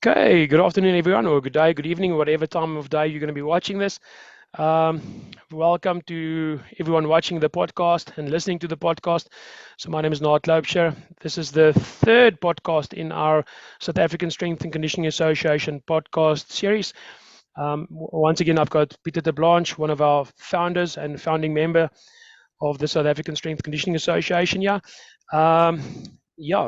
Okay, good afternoon, everyone, or good day, good evening, whatever time of day you're going to be watching this. Welcome to everyone watching the podcast and listening to the podcast. So my name is Naat Loubser. This is the third podcast in our South African Strength and Conditioning Association podcast series. Once again, I've got Pieter Terblanche, one of our founders and founding member of the South African Strength Conditioning Association.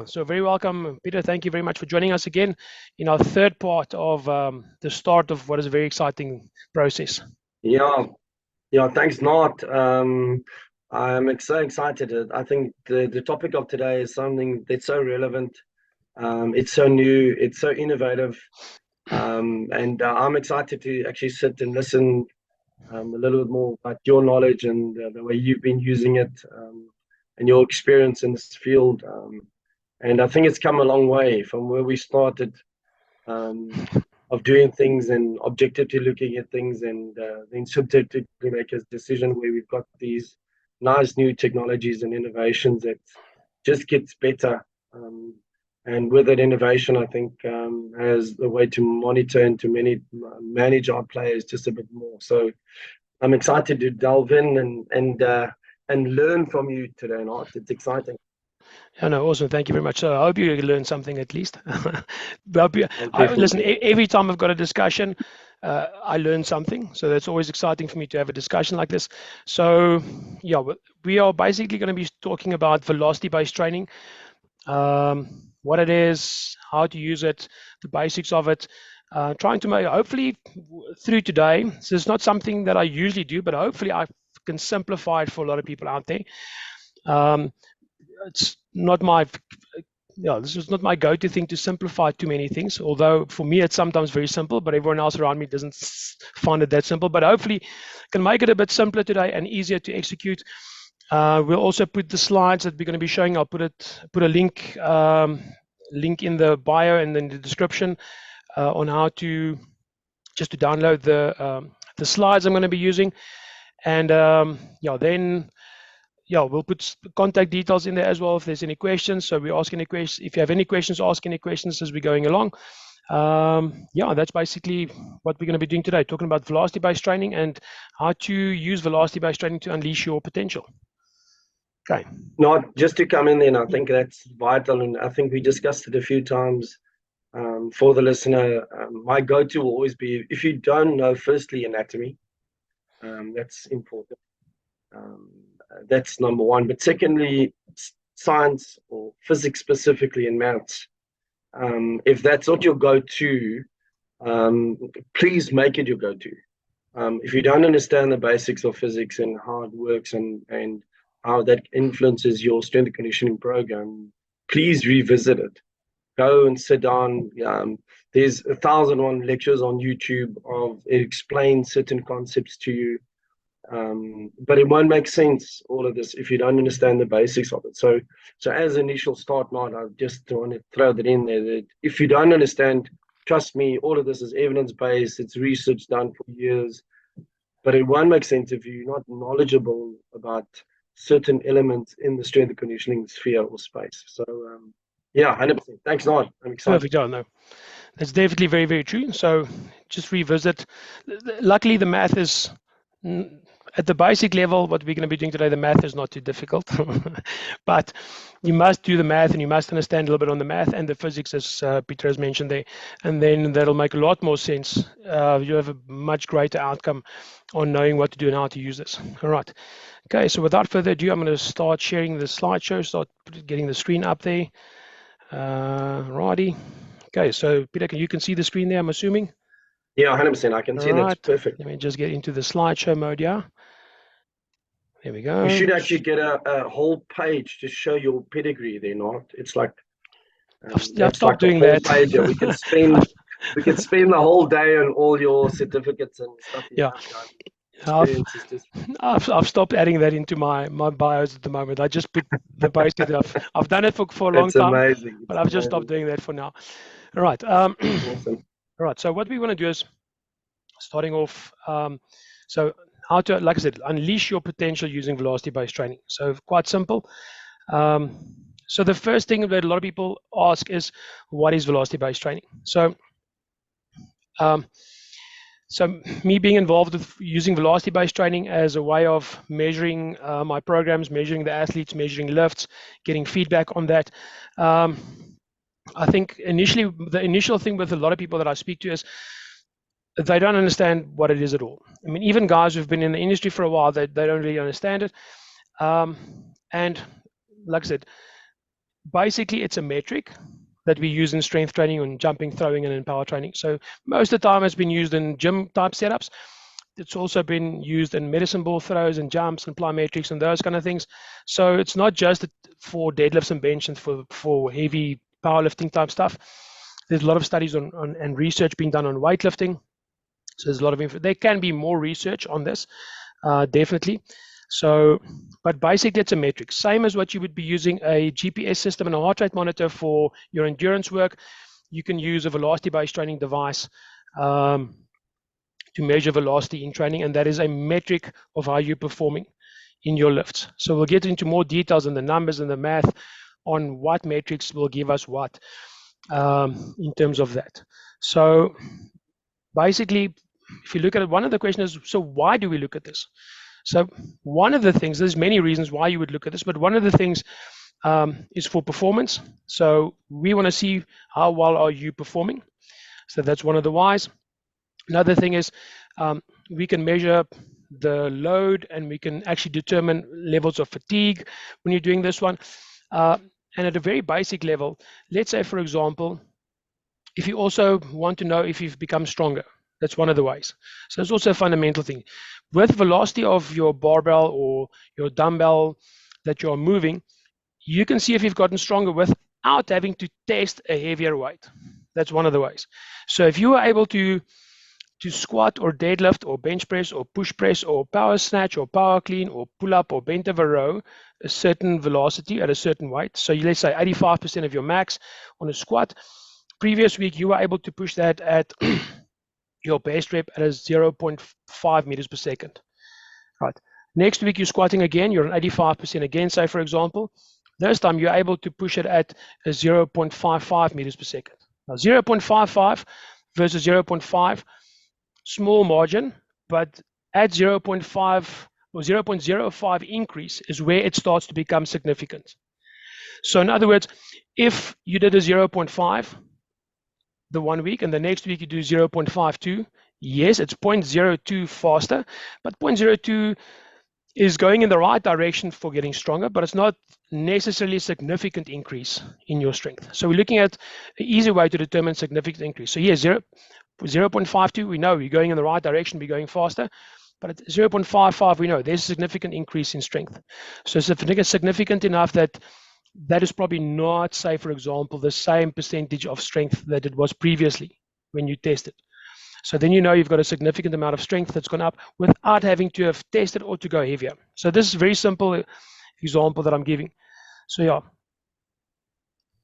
So very welcome, Pieter. Thank you very much for joining us again in our third part of the start of what is a very exciting process. Yeah, thanks, Naat. I'm so excited. I think the topic of today is something that's so relevant. It's so new, it's so innovative. And I'm excited to actually sit and listen a little bit more about your knowledge and the way you've been using it, and your experience in this field. And I think it's come a long way from where we started, of doing things and objectively looking at things, and then subjectively make a decision, where we've got these nice new technologies and innovations that just gets better. And with that innovation, I think has a way to monitor and to manage our players just a bit more. So I'm excited to delve in and learn from you today, Naat. It's exciting. Yeah, no, awesome. Thank you very much. So I hope you learned something at least. Listen, every time I've got a discussion, I learn something. So that's always exciting for me to have a discussion like this. So yeah, we are basically going to be talking about velocity-based training, what it is, how to use it, the basics of it. Trying to make, hopefully through today, so it's not something that I usually do, but hopefully I can simplify it for a lot of people out there. It's not my, this is not my go-to thing to simplify too many things, although for me it's sometimes very simple, but everyone else around me doesn't find it that simple. But hopefully can make it a bit simpler today and easier to execute. We'll also put the slides that we're going to be showing. I'll put a link in the bio and then the description on how to just to download the slides I'm going to be using. And we'll put contact details in there as well if there's any questions. So we ask any questions. If you have any questions, ask any questions as we're going along. That's basically what we're going to be doing today, talking about velocity-based training and how to use velocity-based training to unleash your potential. Okay. Not just to come in there, and I think that's vital, and I think we discussed it a few times. For the listener, my go-to will always be, if you don't know, firstly, anatomy. That's important. That's number one. But secondly, science or physics, specifically in maths. If that's not your go-to, please make it your go-to. If you don't understand the basics of physics and how it works and how that influences your strength and conditioning program, please revisit it. Go and sit down. There's 1,001 lectures on YouTube of it explains certain concepts to you. But it won't make sense, all of this, if you don't understand the basics of it. So as an initial start, Matt, I just want to throw that in there, that if you don't understand, trust me, all of this is evidence-based. It's research done for years, but it won't make sense if you're not knowledgeable about certain elements in the strength and conditioning sphere or space. So 100%. Thanks, Naat. I'm excited. Perfect. Yeah, no, that's definitely very, very true. So just revisit. Luckily, the math is at the basic level. What we're going to be doing today, the math is not too difficult, but you must do the math and you must understand a little bit on the math and the physics, as Pieter has mentioned there, and then that'll make a lot more sense. You have a much greater outcome on knowing what to do and how to use this. All right. Okay, so without further ado, I'm going to start sharing the slideshow, start getting the screen up there. Righty. Okay, so Pieter, you can see the screen there, I'm assuming? Yeah, 100%. I can see that. Perfect. Let me just get into the slideshow mode, yeah. There we go. You should actually get a whole page to show your pedigree there, Not. It's like I've stopped doing that. Page. We can spend the whole day on all your certificates and stuff. I've stopped adding that into my bios at the moment. I just put the basic stuff. I've done it for a long time, amazing. But I've just stopped doing that for now. All right. Awesome. All right. So what we want to do is, starting off, so how to, like I said, unleash your potential using velocity-based training. So quite simple. So the first thing that a lot of people ask is, what is velocity-based training? So So me being involved with using velocity-based training as a way of measuring my programs, measuring the athletes, measuring lifts, getting feedback on that. I think the initial thing with a lot of people that I speak to is they don't understand what it is at all. I mean, even guys who've been in the industry for a while, they don't really understand it. And like I said, basically it's a metric that we use in strength training, and jumping, throwing, and in power training. So most of the time it's been used in gym type setups. It's also been used in medicine ball throws and jumps and plyometrics and those kind of things. So it's not just for deadlifts and bench and for heavy powerlifting type stuff. There's a lot of studies on and research being done on weightlifting. So there's a lot of there can be more research on this, definitely. So, but basically it's a metric, same as what you would be using a GPS system and a heart rate monitor for your endurance work. You can use a velocity-based training device to measure velocity in training, and that is a metric of how you're performing in your lifts. So we'll get into more details in the numbers and the math on what metrics will give us what in terms of that. So basically, if you look at it, one of the questions is, so why do we look at this? So one of the things, there's many reasons why you would look at this, but one of the things is for performance. So we want to see how well are you performing. So that's one of the whys. Another thing is we can measure the load, and we can actually determine levels of fatigue when you're doing this one. And at a very basic level, let's say, for example, if you also want to know if you've become stronger, that's one of the ways. So it's also a fundamental thing. With velocity of your barbell or your dumbbell that you're moving, you can see if you've gotten stronger without having to test a heavier weight. That's one of the ways. So if you are able to squat or deadlift or bench press or push press or power snatch or power clean or pull up or bent over row a certain velocity at a certain weight, so let's say 85% of your max on a squat, previous week you were able to push that at your best rep at a 0.5 meters per second. Right. Next week you're squatting again, you're at 85% again, say for example. This time you're able to push it at a 0.55 meters per second. Now 0.55 versus 0.5, small margin, but at 0.5 or 0.05 increase is where it starts to become significant. So in other words, if you did a 0.5 the 1 week and the next week you do 0.52, yes, it's 0.02 faster, but 0.02 is going in the right direction for getting stronger, but it's not necessarily a significant increase in your strength. So we're looking at an easy way to determine significant increase. So yes, 0.52, we know we're going in the right direction, we're going faster, but at 0.55, we know there's a significant increase in strength. So it's significant enough that is probably not, say, for example, the same percentage of strength that it was previously when you tested. So then you know you've got a significant amount of strength that's gone up without having to have tested or to go heavier. So this is a very simple example that I'm giving. So yeah.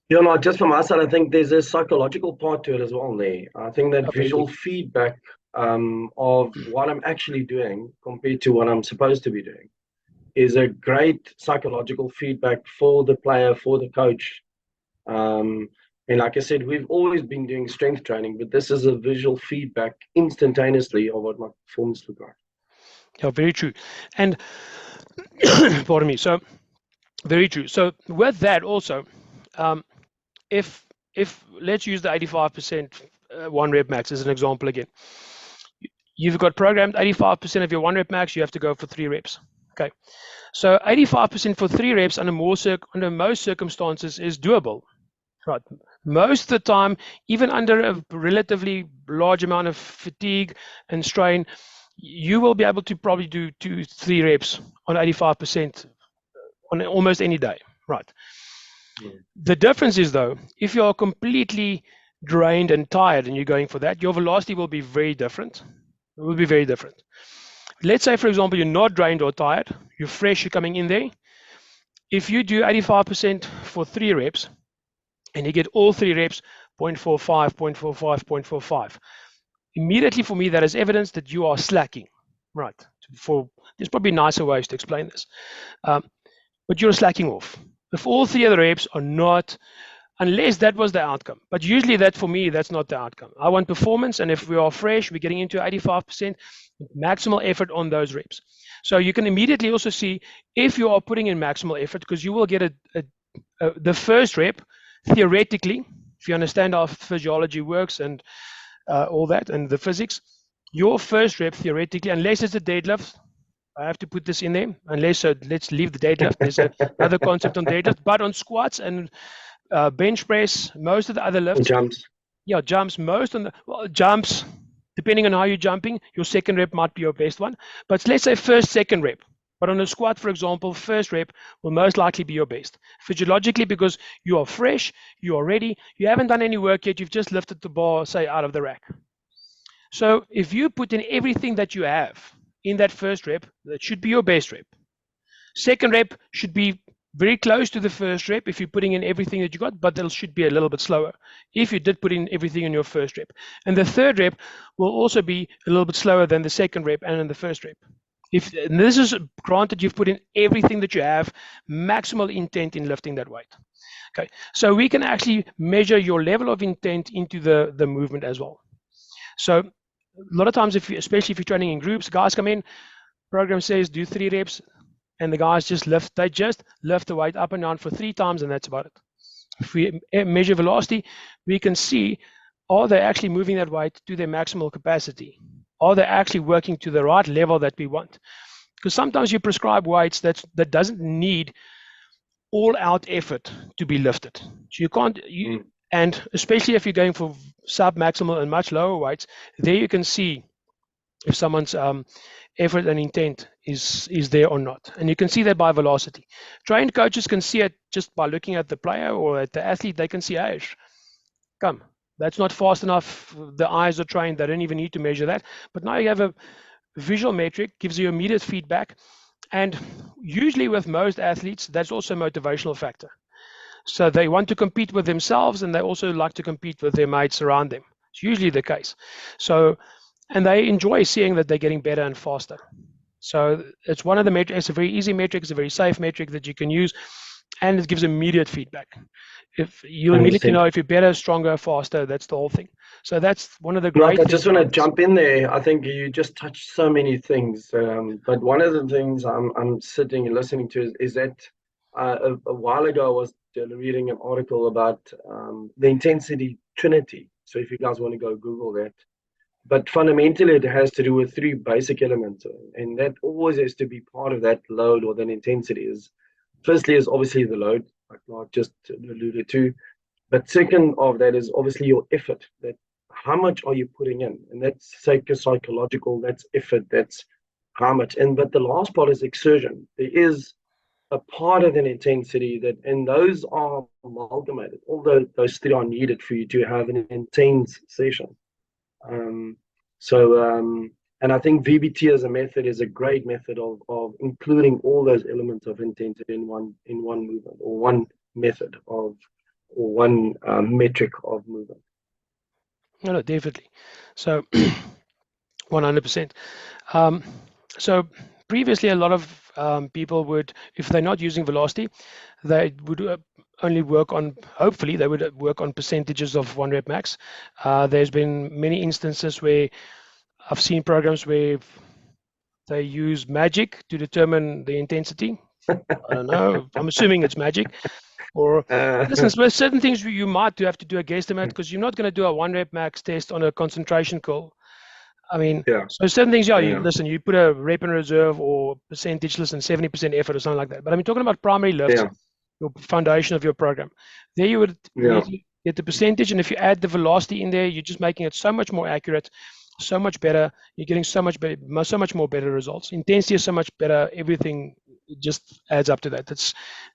You know, just from my side, I think there's a psychological part to it as well there. I think that visual feedback of what I'm actually doing compared to what I'm supposed to be doing is a great psychological feedback for the player, for the coach. And like I said, we've always been doing strength training, but this is a visual feedback instantaneously of what my performance look like. Yeah, very true. And pardon me. So very true. So with that also, if let's use the 85% one rep max as an example again. You've got programmed 85% of your one rep max, you have to go for 3 reps. Okay. So 85% for 3 reps under most circumstances is doable. Right. Most of the time, even under a relatively large amount of fatigue and strain, you will be able to probably do 2-3 reps on 85% on almost any day. Right. Yeah. The difference is, though, if you are completely drained and tired and you're going for that, your velocity will be very different. It will be very different. Let's say, for example, you're not drained or tired, you're fresh, you're coming in there. If you do 85% for 3 reps, and you get all 3 reps, 0.45, 0.45, 0.45. Immediately for me, that is evidence that you are slacking, right? There's probably nicer ways to explain this, but you're slacking off. If all 3 of the reps are not unless that was the outcome. But usually that, for me, that's not the outcome. I want performance, and if we are fresh, we're getting into 85% maximal effort on those reps. So you can immediately also see if you are putting in maximal effort, because you will get the first rep, theoretically, if you understand how physiology works and all that and the physics, your first rep theoretically, unless it's a deadlift, I have to put this in there, unless, so let's leave the deadlift. There's another concept on deadlift, but on squats and bench press, most of the other lifts, jumps, jumps, most on the jumps, depending on how you're jumping, your second rep might be your best one. But let's say first, second rep. But on a squat, for example, first rep will most likely be your best. Physiologically, because you are fresh, you are ready, you haven't done any work yet, you've just lifted the bar, say, out of the rack. So if you put in everything that you have in that first rep, that should be your best rep. Second rep should be very close to the first rep if you're putting in everything that you got, but it should be a little bit slower if you did put in everything in your first rep. And the third rep will also be a little bit slower than the second rep and in the first rep. And this is granted you've put in everything that you have, maximal intent in lifting that weight. Okay, so we can actually measure your level of intent into the movement as well. So a lot of times, especially if you're training in groups, guys come in, program says do 3 reps, and the guys just lift the weight up and down for 3 times, and that's about it. If we measure velocity, we can see, are they actually moving that weight to their maximal capacity? Are they actually working to the right level that we want? Because sometimes you prescribe weights that doesn't need all-out effort to be lifted. So you can't, and especially if you're going for sub-maximal and much lower weights, there you can see if someone's effort and intent is there or not. And you can see that by velocity. Trained coaches can see it just by looking at the player or at the athlete. They can see, hey, come, that's not fast enough. The eyes are trained. They don't even need to measure that. But now you have a visual metric, gives you immediate feedback. And usually with most athletes, that's also a motivational factor. So they want to compete with themselves, and they also like to compete with their mates around them. It's usually the case. So, and they enjoy seeing that they're getting better and faster. So it's one of the metrics. It's a very easy metric. It's a very safe metric that you can use, and it gives immediate feedback. If you immediately know if you're better, stronger, faster, that's the whole thing. So that's one of the great things. I just want to jump in there. I think you just touched so many things. But one of the things I'm sitting and listening to is that a while ago I was reading an article about the intensity trinity. So if you guys want to go Google that. But fundamentally, it has to do with 3 basic elements. And that always has to be part of that load or that intensity. Firstly is obviously the load, like Naat just alluded to. But second of that is obviously your effort. That how much are you putting in? And that's psychological, that's effort, that's how much. But the last part is exertion. There is a part of an intensity and those are amalgamated. Although those 3 are needed for you to have an intense session. And I think VBT as a method is a great method of including all those elements of intensity in one movement, or one method or one metric of movement. No, definitely. So 100%. So previously, a lot of people would, if they're not using velocity, they would only work on, hopefully, they would work on percentages of 1 rep max. There's been many instances where I've seen programs where they use magic to determine the intensity. I don't know. I'm assuming it's magic. Or listen, there's certain things you might have to do a guesstimate, because you're not going to do a 1 rep max test on a concentration curl. I mean, so certain things, listen, you put a rep in reserve or percentage, listen, 70% effort or something like that. But I mean, talking about primary lifts, your foundation of your program, there you would get the percentage, and if you add the velocity in there, you're just making it so much more accurate, so much better. You're getting so much more better results. Intensity is so much better. Everything just adds up to that.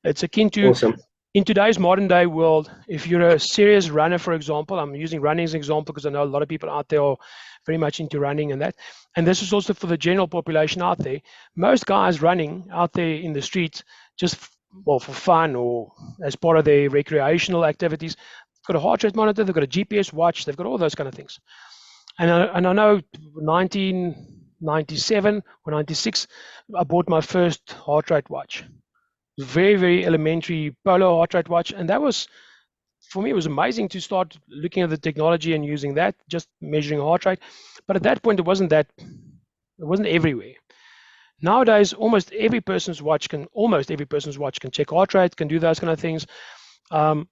It's akin to, awesome. In today's modern day world, if you're a serious runner, for example, I'm using running as an example because I know a lot of people out there are very much into running and that. And this is also for the general population out there. Most guys running out there in the streets just for fun or as part of their recreational activities, they've got a heart rate monitor, they've got a GPS watch, they've got all those kind of things. And I know 1997 or 96, I bought my first heart rate watch. Very, very elementary Polo heart rate watch, and that was for me, it was amazing to start looking at the technology and using that, just measuring heart rate. But at that point, it wasn't everywhere. Nowadays, almost every person's watch can check heart rate, can do those kind of things. And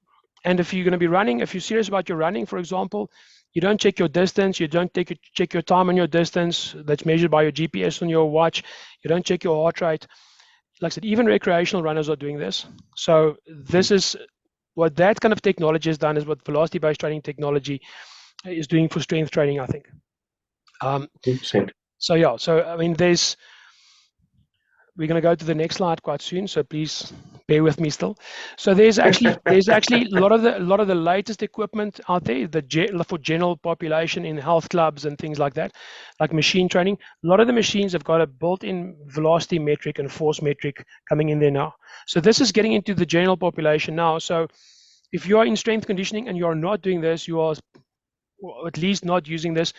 if you're going to be running, if you're serious about your running, for example, you don't check your distance, you don't check your time on your distance that's measured by your GPS on your watch, you don't check your heart rate. Like I said, even recreational runners are doing this. So this is what that kind of technology has done, is what velocity-based training technology is doing for strength training, I think. 100%. So yeah, so I mean, we're going to go to the next slide quite soon, so please bear with me still. So there's actually a lot of the latest equipment out there, for general population in health clubs and things like that, like machine training. A lot of the machines have got a built-in velocity metric and force metric coming in there now. So this is getting into the general population now. So if you are in strength conditioning and you are not doing this, you are, or at least not using this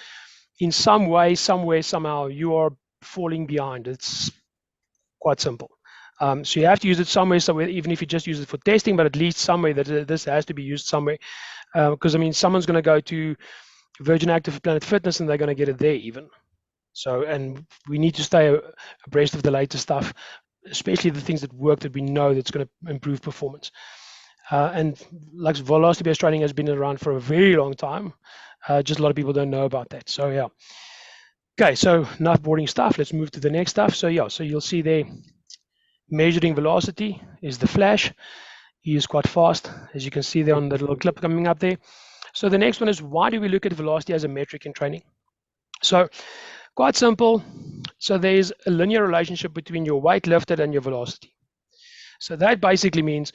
in some way, somewhere, somehow, you are falling behind. It's quite simple. So you have to use it somewhere, even if you just use it for testing, but at least somewhere that this has to be used somewhere. Because I mean, someone's going to go to Virgin Active Planet Fitness and they're going to get it there even. So, and we need to stay abreast of the latest stuff, especially the things that work, that we know that's going to improve performance. And like velocity-based training has been around for a very long time. Just a lot of people don't know about that. So yeah. Okay, so enough boring stuff. Let's move to the next stuff. So yeah, so you'll see there, measuring velocity is the flash. He is quite fast, as you can see there on the little clip coming up there. So the next one is, why do we look at velocity as a metric in training? So quite simple. So there's a linear relationship between your weight lifted and your velocity. So that basically means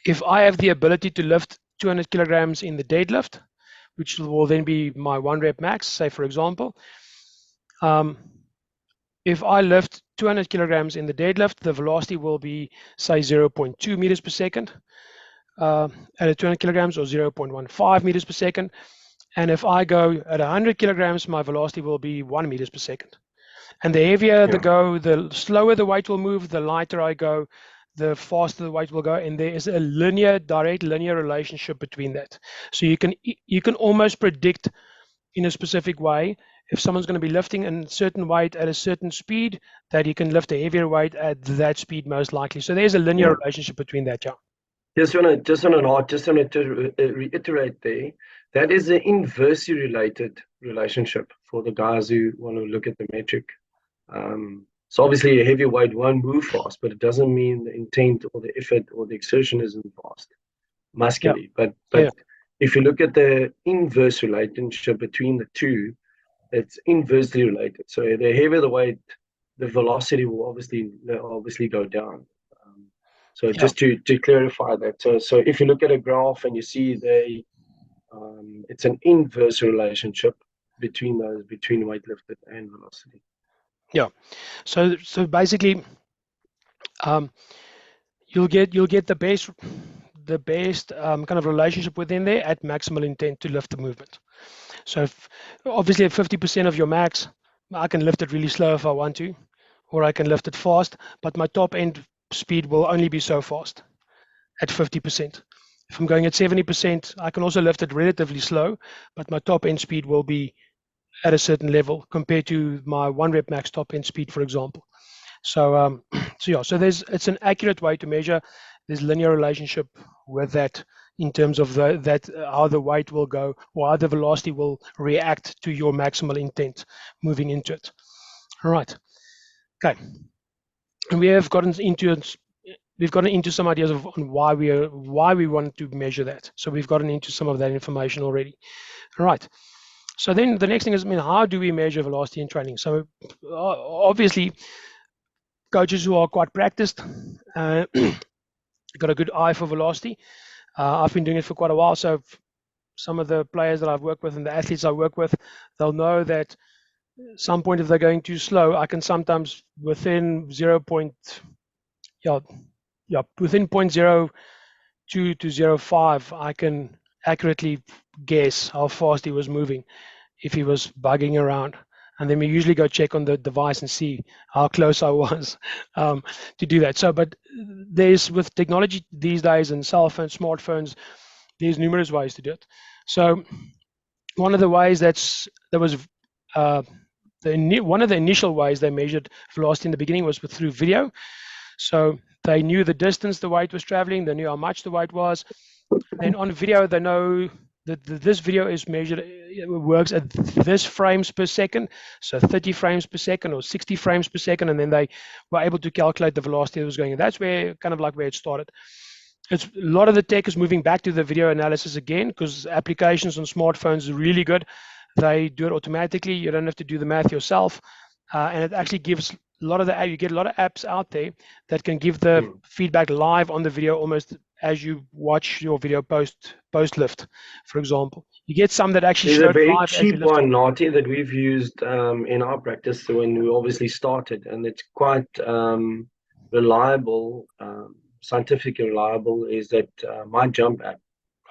if I have the ability to lift 200 kilograms in the deadlift, which will then be my 1 rep max, say for example, if I lift 200 kilograms in the deadlift, the velocity will be, say, 0.2 meters per second at a 200 kilograms, or 0.15 meters per second. And if I go at 100 kilograms, my velocity will be 1 meters per second. And the heavier the go, the slower the weight will move, the lighter I go, the faster the weight will go. And there is a direct linear relationship between that. So you can almost predict in a specific way, if someone's going to be lifting a certain weight at a certain speed, that you can lift a heavier weight at that speed most likely. So there's a linear relationship between that, yeah. Just want to reiterate there, that is an inversely related relationship for the guys who want to look at the metric. So obviously a heavy weight won't move fast, but it doesn't mean the intent or the effort or the exertion isn't fast, muscularly. Yeah. But if you look at the inverse relationship between the two, it's inversely related. So the heavier the weight, the velocity will obviously go down. So just to clarify that. So if you look at a graph and you see it's an inverse relationship between weight lifted and velocity. Yeah. So basically, you'll get the best kind of relationship within there at maximal intent to lift the movement. So obviously at 50% of your max, I can lift it really slow if I want to, or I can lift it fast, but my top end speed will only be so fast at 50%. If I'm going at 70%, I can also lift it relatively slow, but my top end speed will be at a certain level compared to my 1 rep max top end speed, for example. So it's an accurate way to measure. There's linear relationship with that in terms of how the weight will go, or how the velocity will react to your maximal intent moving into it. All right. Okay. And we've gotten into some ideas on why we want to measure that. So we've gotten into some of that information already. All right. So then the next thing is, how do we measure velocity in training? So obviously, coaches who are quite practiced got a good eye for velocity. I've been doing it for quite a while, so some of the players that I've worked with and the athletes I work with, they'll know that some point if they're going too slow, I can sometimes within 0.02 to 0.05, I can accurately guess how fast he was moving if he was bugging around. and then we usually go check on the device and see how close I was to do that. So, but there's, with technology these days and cell phones, smartphones, there's numerous ways to do it. So one of the ways one of the initial ways they measured velocity in the beginning was through video. So they knew the distance the weight was traveling, they knew how much the weight was. Then on video, they know that this video is measured, it works at this frames per second, so 30 frames per second or 60 frames per second, and then they were able to calculate the velocity that was going. And that's where, kind of like where it started. A lot of the tech is moving back to the video analysis again, because applications on smartphones are really good. They do it automatically. You don't have to do the math yourself, and it actually gives you get a lot of apps out there that can give the feedback live on the video, almost as you watch your video post lift, for example. You get some that actually show live. There's a very cheap one, Naat, that we've used in our practice when we obviously started, and it's quite reliable, scientifically reliable, is that My Jump app.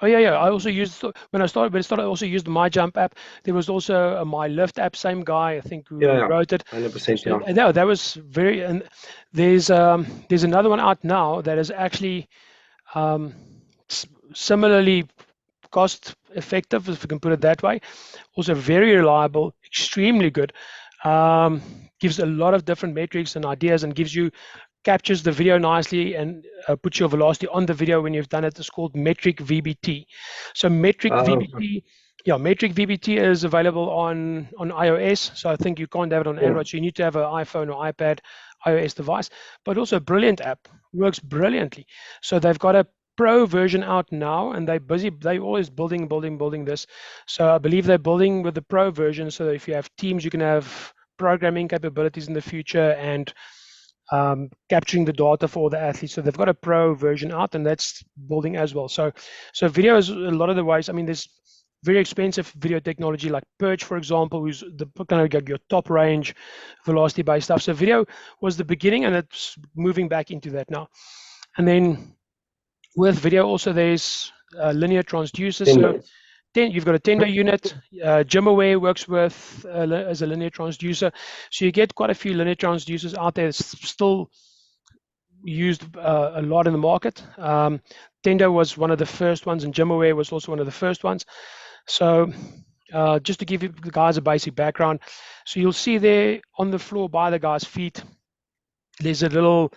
Oh yeah. I also used, when I started, I also used the My Jump app. There was also a My Lift app, same guy, I think, who wrote it. 100%. So, yeah, that was very. And there's another one out now that is actually similarly cost effective, if we can put it that way. Also very reliable, extremely good. Gives a lot of different metrics and ideas, and captures the video nicely and puts your velocity on the video when you've done it. It's called Metric VBT. So Metric VBT is available on iOS. So I think you can't have it on Android. So you need to have an iPhone or iPad, iOS device. But also a brilliant app, works brilliantly. So they've got a Pro version out now, and they're always building this. So I believe they're building with the Pro version, so that if you have teams, you can have programming capabilities in the future and capturing the data for the athletes. So they've got a Pro version out, and that's building as well. So video is a lot of the ways. I mean, there's very expensive video technology like Perch, for example, who's the kind of your top range velocity based stuff. So video was the beginning, and it's moving back into that now. And then with video also, there's linear transducers. So you've got a Tendo unit. GymAware works with as a linear transducer. So you get quite a few linear transducers out there. It's still used a lot in the market. Tendo was one of the first ones, and GymAware was also one of the first ones. So just to give you guys a basic background, so you'll see there on the floor by the guy's feet, there's a little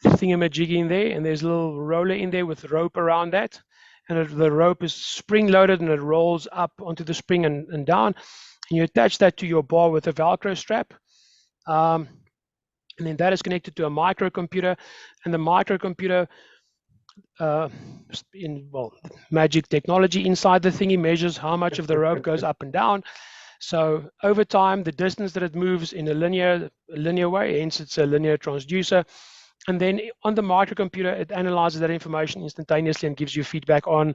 thingamajig in there, and there's a little roller in there with rope around that. And the rope is spring loaded, and it rolls up onto the spring and down. And you attach that to your bar with a Velcro strap. And then that is connected to a microcomputer. And the microcomputer, magic technology inside the thingy, measures how much of the rope goes up and down. So over time, the distance that it moves in a linear way, hence it's a linear transducer. And then on the microcomputer, it analyzes that information instantaneously and gives you feedback on.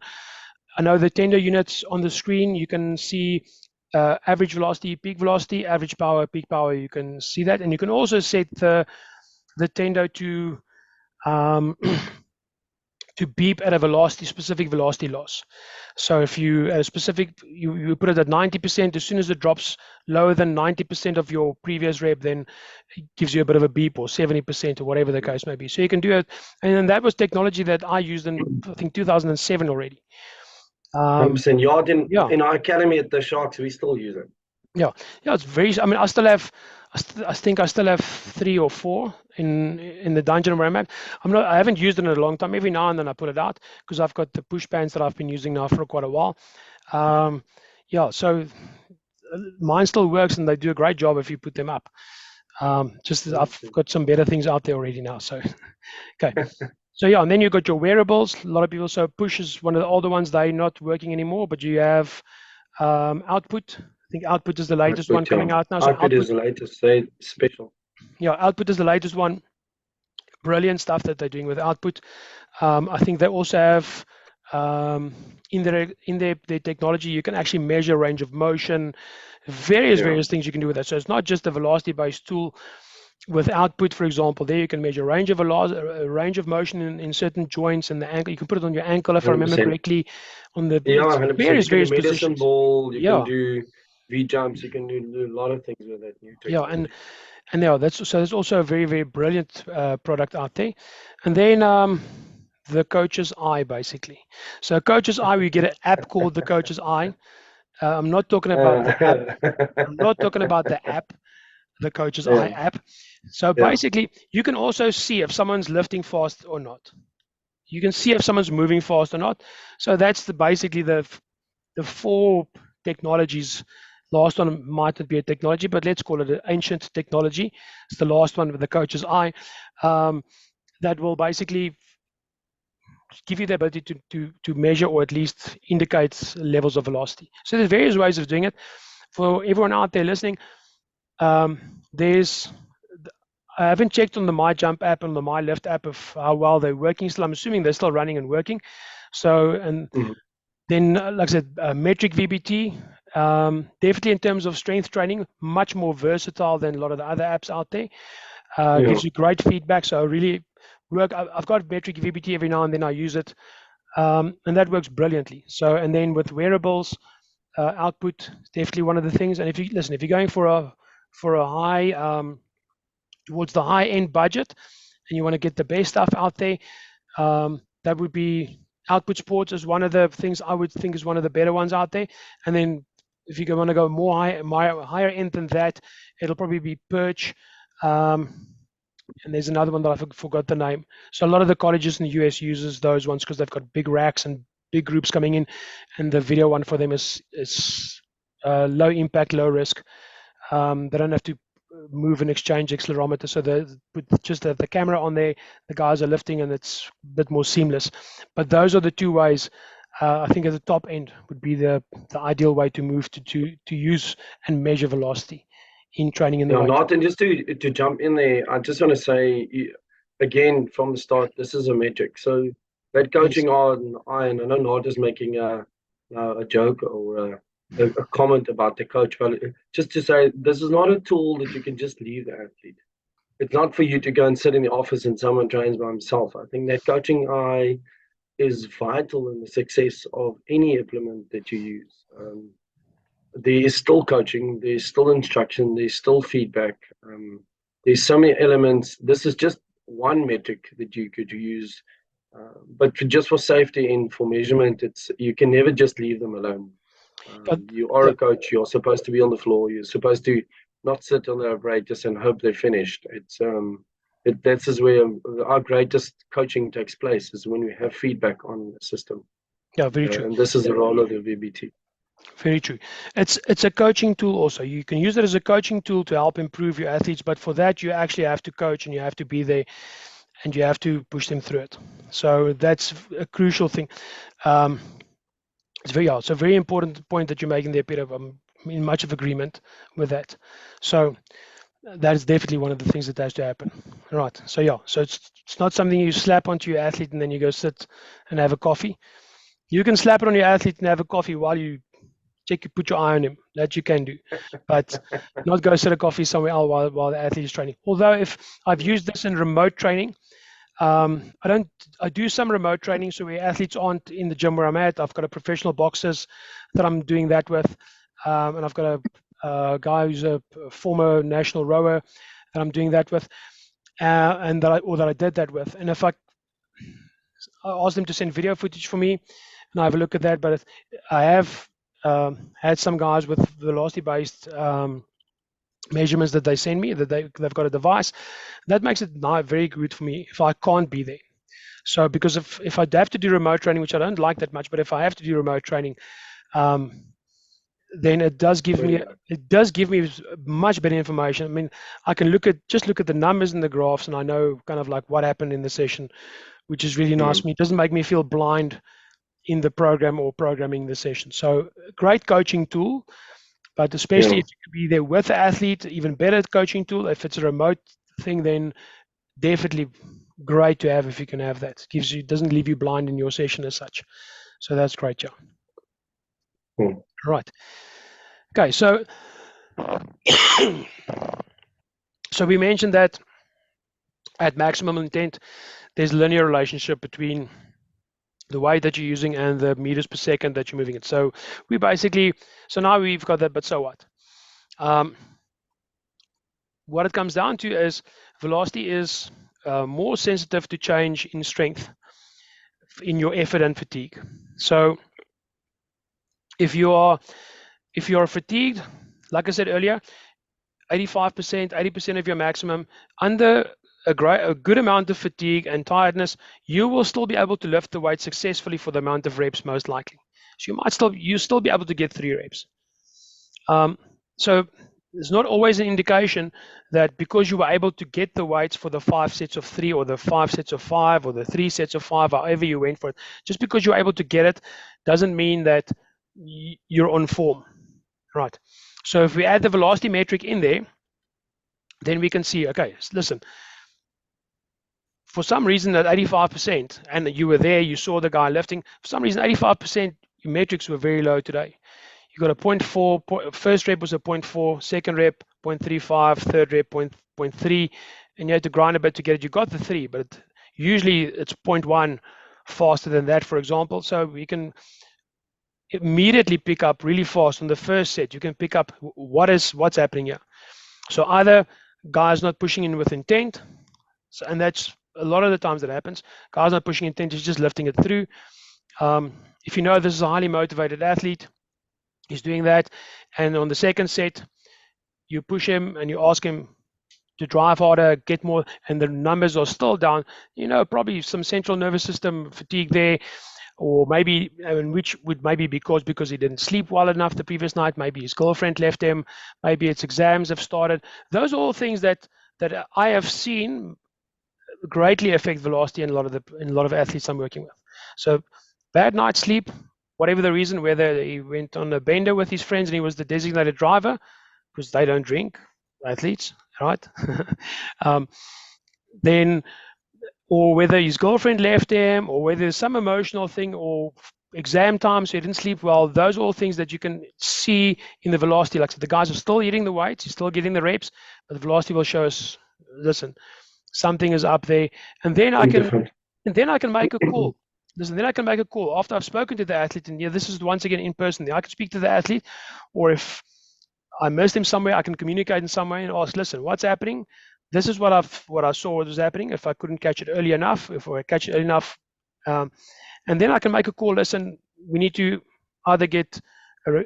I know the Tendo units on the screen, you can see average velocity, peak velocity, average power, peak power. You can see that, and you can also set the Tendo to beep at a specific velocity loss. So if you you put it at 90%, as soon as it drops lower than 90% of your previous rep, then it gives you a bit of a beep, or 70%, or whatever the case may be. So you can do it, and then that was technology that I used in, I think, 2007 already. 100%. In our academy at the Sharks, we still use it. Yeah, it's very. I mean, I think I still have 3 or 4 in the dungeon where I'm at. I haven't used it in a long time. Every now and then I put it out, because I've got the push bands that I've been using now for quite a while. So mine still works, and they do a great job if you put them up. I've got some better things out there already now. So, okay. So and then you've got your wearables. A lot of people, so Push is one of the older ones. They're not working anymore, but you have Output. I think Output is the latest one coming out now. So Output is the latest, special. Yeah, Output is the latest one. Brilliant stuff that they're doing with Output. I think they also have in their technology, you can actually measure range of motion, various things you can do with that. So it's not just a velocity-based tool. With Output, for example, there you can measure range of motion in certain joints, and the ankle. You can put it on your ankle, if 100%. I remember correctly, on the 100%. various medicine positions. Ball. You can do V jumps. You can do a lot of things with that new Yeah, technology. and yeah, that's also a very, very brilliant product out there. And then the coach's eye, basically. So coach's eye, we get an app called the coach's eye. I'm not talking about the app. I'm not talking about the app, the coach's eye Yeah, app. So yeah. basically, you can also see if someone's lifting fast or not. You can see if someone's moving fast or not. So that's basically the four technologies. Last one might not be a technology, but let's call it an ancient technology. It's the last one with the coach's eye, that will basically give you the ability to measure or at least indicate levels of velocity. So there's various ways of doing it. For everyone out there listening, there's I haven't checked on the My Jump app and the My Lift app of how well they're working still. I'm assuming they're still running and working. So, and Mhm. then, like I said, metric VBT, definitely in terms of strength training, much more versatile than a lot of the other apps out there. Yeah. Gives you great feedback. So I really work. I've got metric VBT every now and then. I use it, and that works brilliantly. So, and then with wearables, output definitely one of the things. And if you listen, if you're going for a high towards the high end budget, and you want to get the best stuff out there, that would be Output Sports is one of the things I would think is one of the better ones out there. And then if you want to go higher end than that, it'll probably be Perch. And there's another one that I forgot the name. So a lot of the colleges in the US uses those ones because they've got big racks and big groups coming in, and the video one for them is low impact, low risk. They don't have to move and exchange accelerometer, so they put just the camera on there, the guys are lifting, and it's a bit more seamless. But those are the two ways. I think at the top end would be the ideal way to move to use and measure velocity in training in the Yeah, weight. Naat, and just to jump in there, I just want to say again from the start, this is a metric. So that Yes. coaching on iron, I know Naat is making a joke or a comment about the coach, but just to say this is not a tool that you can just leave the athlete. It's not for you to go and sit in the office and someone trains by himself. I think that coaching eye is vital in the success of any implement that you use. There is still coaching, there's still instruction, there's still feedback. There's so many elements. This is just one metric that you could use, but just for safety and for measurement, it's you can never just leave them alone. But You are yeah, a coach. You're supposed to be on the floor. You're supposed to not sit on the apparatus and hope they're finished. This is where our greatest coaching takes place is when we have feedback on the system, yeah, very true. and this is the role of the VBT. Very true. It's a coaching tool also. You can use it as a coaching tool to help improve your athletes, but for that you actually have to coach and you have to be there and you have to push them through it. So that's a crucial thing. It's a very important point that you're making there, Peter. I'm in much of agreement with that. So that is definitely one of the things that has to happen. Right. So yeah. So it's not something you slap onto your athlete and then you go sit and have a coffee. You can slap it on your athlete and have a coffee while you put your eye on him. That you can do, but not go sit a coffee somewhere else while the athlete is training. Although if I've used this in remote training, I do some remote training, so where athletes aren't in the gym where I'm at. I've got a professional boxers that I'm doing that with, and I've got a guy who's a former national rower that I'm doing that with, and that I did that with. And if I ask them to send video footage for me, and I have a look at that, but I have had some guys with velocity-based measurements that they send me, that they've got a device. That makes it not very good for me if I can't be there. So because if I have to do remote training, which I don't like that much, but if I have to do remote training, then it does give me much better information. I mean, I can look at the numbers and the graphs, and I know kind of like what happened in the session, which is really nice. Mm. It doesn't make me feel blind in the program or programming the session. So great coaching tool, but especially Yeah. if you could be there with the athlete, even better coaching tool. If it's a remote thing, then definitely great to have if you can have that. Doesn't leave you blind in your session as such. So that's great, John. Mm. Right. Okay, so so we mentioned that at maximum intent, there's a linear relationship between the weight that you're using and the meters per second that you're moving it. So we basically, so now we've got that, but so what? What it comes down to is velocity is more sensitive to change in strength in your effort and fatigue. So if you're fatigued, like I said earlier, 85%, 80% of your maximum, under a good amount of fatigue and tiredness, you will still be able to lift the weight successfully for the amount of reps, most likely. So you still be able to get 3 reps. So it's not always an indication that because you were able to get the weights for the 5 sets of 3 or the 5 sets of 5 or the 3 sets of 5, however you went for it, just because you're able to get it doesn't mean that you're on form, right? So if we add the velocity metric in there, then we can see, okay, listen, for some reason at 85%, and you were there, you saw the guy lifting, for some reason 85% your metrics were very low today. You got a 0.4, first rep was a 0.4, second rep 0.35, third rep 0.3, and you had to grind a bit to get it. You got the 3, but usually it's 0.1 faster than that, for example. So we can immediately pick up really fast on the first set. You can pick up what's happening here. So either guys not pushing in with intent, and that's a lot of the times that happens. Guys not pushing intent, he's just lifting it through. If you know this is a highly motivated athlete, he's doing that, and on the second set, you push him and you ask him to drive harder, get more, and the numbers are still down. You know, probably some central nervous system fatigue there, or maybe, which would maybe because he didn't sleep well enough the previous night. Maybe his girlfriend left him. Maybe its exams have started. Those are all things that I have seen greatly affect velocity in a lot of athletes I'm working with. So bad night's sleep, whatever the reason, whether he went on a bender with his friends and he was the designated driver, because they don't drink, athletes, right? Then, or whether his girlfriend left him, or whether there's some emotional thing, or exam time, so he didn't sleep well. Those are all things that you can see in the velocity. Like I said, the guys are still hitting the weights, he's still getting the reps, but the velocity will show us, listen, something is up there. And then I can make a call. Listen, then I can make a call after I've spoken to the athlete, and this is once again in person. I can speak to the athlete, or if I missed him somewhere, I can communicate in some way and ask, listen, what's happening? This is what I saw was happening. If I couldn't catch it early enough, if I catch it early enough, and then I can make a call. Listen, we need to either get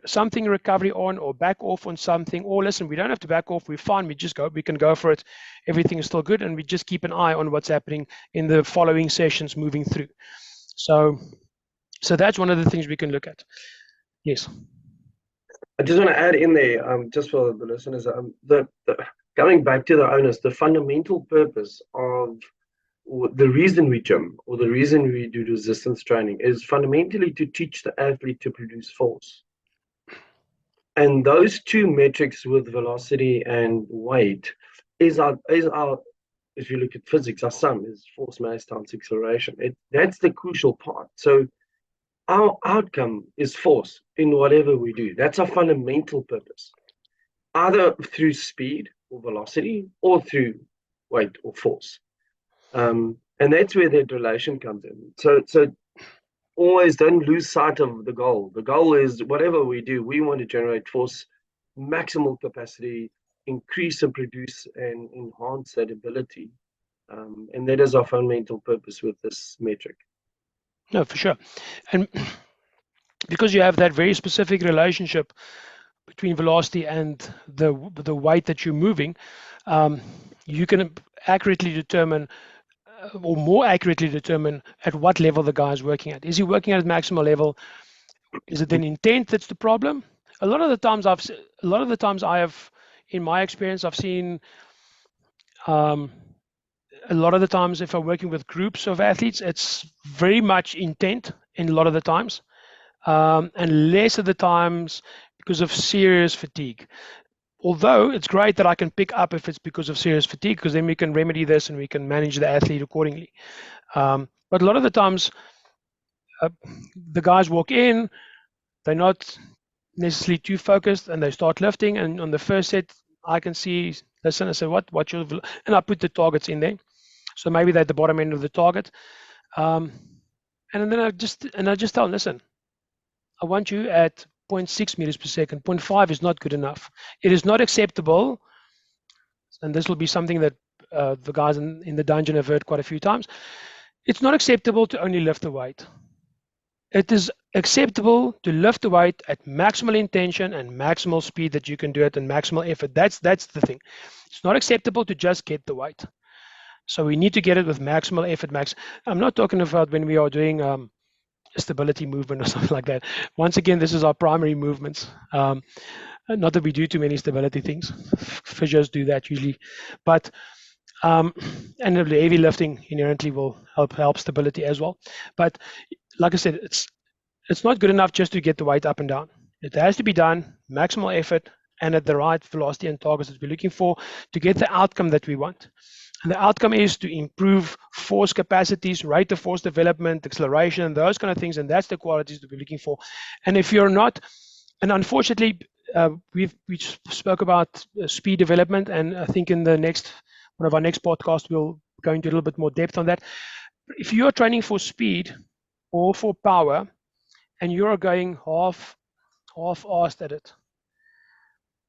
something recovery on, or back off on something, or listen, we don't have to back off. We're fine. We can go for it. Everything is still good, and we just keep an eye on what's happening in the following sessions moving through. So that's one of the things we can look at. Yes. I just want to add in there, just for the listeners, going back to the owners, the fundamental purpose of the reason we gym, or the reason we do resistance training, is fundamentally to teach the athlete to produce force. And those two metrics with velocity and weight is our if you look at physics, our sum is force mass times acceleration. That's the crucial part. So our outcome is force in whatever we do. That's our fundamental purpose, either through speed or velocity, or through weight or force. And that's where that relation comes in. So always don't lose sight of the goal. The goal is, whatever we do, we want to generate force, maximal capacity, increase and produce and enhance that ability. And that is our fundamental purpose with this metric. No, for sure. And because you have that very specific relationship between velocity and the weight that you're moving, you can accurately determine, or more accurately determine, at what level the guy is working at. Is he working at maximal level? Is it then intent that's the problem? A lot of the times I have, in my experience, I've seen a lot of the times, if I'm working with groups of athletes, it's very much intent in a lot of the times, and less of the times because of serious fatigue. Although it's great that I can pick up if it's because of serious fatigue, because then we can remedy this and we can manage the athlete accordingly. But a lot of the times, the guys walk in, they're not necessarily too focused, and they start lifting. And on the first set, I can see, listen, I say, what your, and I put the targets in there. So maybe they're at the bottom end of the target. And And then I just tell them, listen, I want you at 0.6 meters per second. 0.5 is not good enough. It is not acceptable, and this will be something that the guys in the dungeon have heard quite a few times. It's not acceptable to only lift the weight. It is acceptable to lift the weight at maximal intention and maximal speed that you can do it and maximal effort. That's the thing. It's not acceptable to just get the weight. So we need to get it with maximal effort. I'm not talking about when we are doing a stability movement or something like that. Once again, this is our primary movements. Not that we do too many stability things. Physios do that usually, but and the heavy lifting inherently will help stability as well. But like I said, it's not good enough just to get the weight up and down. It has to be done maximal effort and at the right velocity and targets that we're looking for to get the outcome that we want. And the outcome is to improve force capacities, rate of force development, acceleration, those kind of things, and that's the qualities that we're looking for. And if you're not, and unfortunately, we spoke about speed development, and I think in the next one of our next podcasts we'll go into a little bit more depth on that. If you are training for speed or for power, and you are going half-assed at it,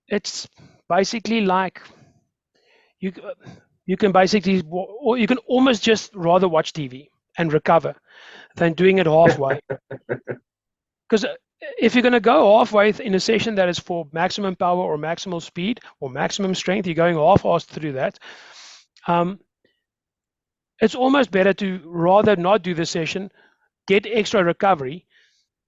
it's basically like you can basically, or you can almost just rather watch TV and recover than doing it halfway. Because if you're going to go halfway in a session that is for maximum power or maximal speed or maximum strength, you're going half-assed through that. It's almost better to rather not do the session, get extra recovery,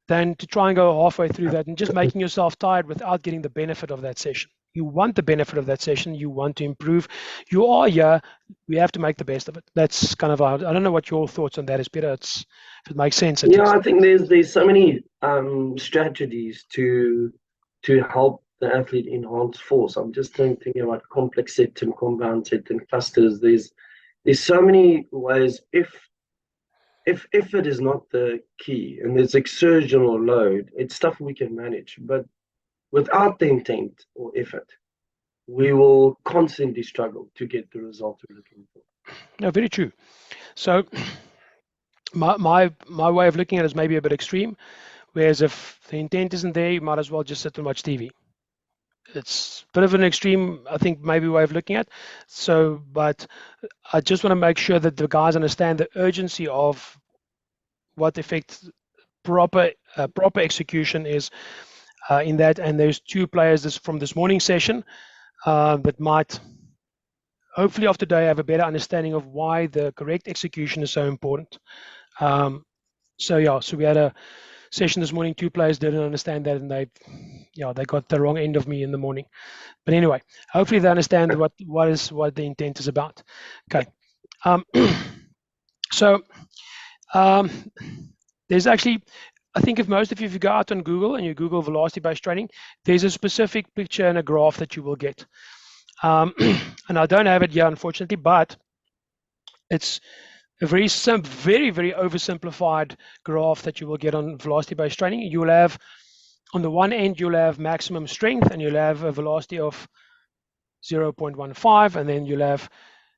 than to try and go halfway through that and just making yourself tired without getting the benefit of that session. You want the benefit of that session. You want to improve. You are here. We have to make the best of it. That's kind of I don't know what your thoughts on that is, Pieter. If it makes sense. Yeah, I think there's so many strategies to help the athlete enhance force. I'm just thinking about complex set and compound set and clusters. There's so many ways. If effort is not the key and there's exertional load, it's stuff we can manage. But without the intent or effort, we will constantly struggle to get the result we're looking for. No, very true. So my way of looking at it is maybe a bit extreme, whereas if the intent isn't there, you might as well just sit and watch TV. It's a bit of an extreme, I think, maybe way of looking at. So, but I just want to make sure that the guys understand the urgency of what affects proper execution is in that. And there's two players from this morning session that might, hopefully after today, have a better understanding of why the correct execution is so important. So we had a session this morning. Two players didn't understand that, and they got the wrong end of me in the morning. But anyway, hopefully they understand what the intent is about. Okay. There's actually, I think if most of you, if you go out on Google and you Google velocity-based training, there's a specific picture and a graph that you will get. And I don't have it here, unfortunately, but it's a very very oversimplified graph that you will get on velocity-based training. You will have, on the one end, you'll have maximum strength, and you'll have a velocity of 0.15, and then you'll have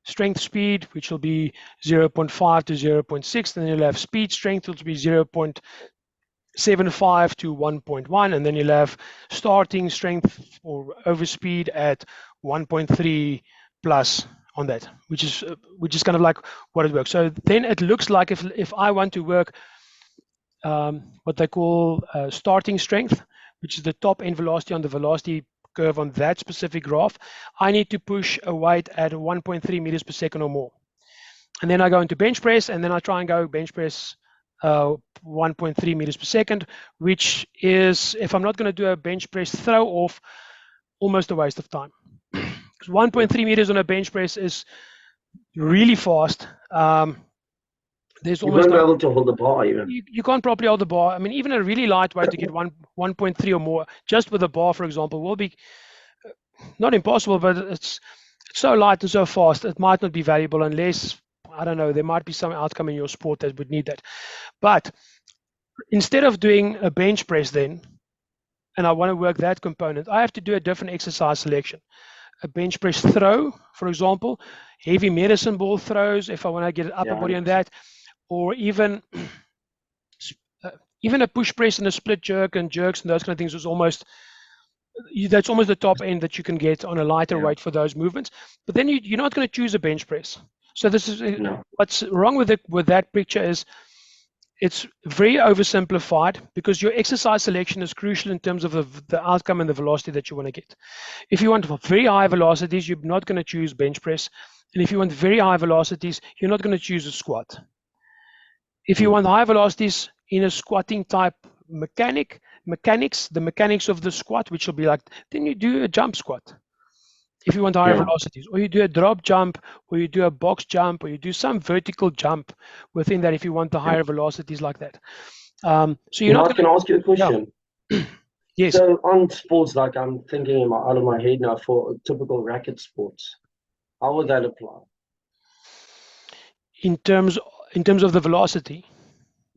strength speed, which will be 0.5 to 0.6, and then you'll have speed strength, which will be 0.75 to 1.1, and then you'll have starting strength or overspeed at 1.3 plus on that, which is kind of like what it works. So then it looks like if I want to work what they call starting strength, which is the top end velocity on the velocity curve on that specific graph, I need to push a weight at 1.3 meters per second or more. And then I go into bench press, and then I try and go bench press 1.3 meters per second, which is, if I'm not going to do a bench press throw off, almost a waste of time. Because 1.3 meters on a bench press is really fast. There's almost you won't be able to hold the bar even. You can't properly hold the bar. I mean, even a really light weight to get 1.3 or more, just with a bar, for example, will be not impossible, but it's so light and so fast, it might not be valuable unless, I don't know, there might be some outcome in your sport that would need that. But instead of doing a bench press then, and I want to work that component, I have to do a different exercise selection. A bench press throw, for example, heavy medicine ball throws, if I want to get an upper body on that, or even even a push press and a split jerk and jerks and those kind of things is almost, that's almost the top end that you can get on a lighter weight for those movements. But then you're not going to choose a bench press. So this is what's wrong with it, with that picture is it's very oversimplified, because your exercise selection is crucial in terms of the outcome and the velocity that you want to get. If you want very high velocities, you're not going to choose bench press. And if you want very high velocities, you're not going to choose a squat. If you want high velocities in a squatting type mechanics, the mechanics of the squat, which will be like, then you do a jump squat. If you want higher velocities, or you do a drop jump, or you do a box jump, or you do some vertical jump within that if you want the higher velocities like that. So you're not going to ask you a question. Yes. So on sports, like I'm thinking out of my head now, for typical racket sports, how would that apply? In terms of the velocity?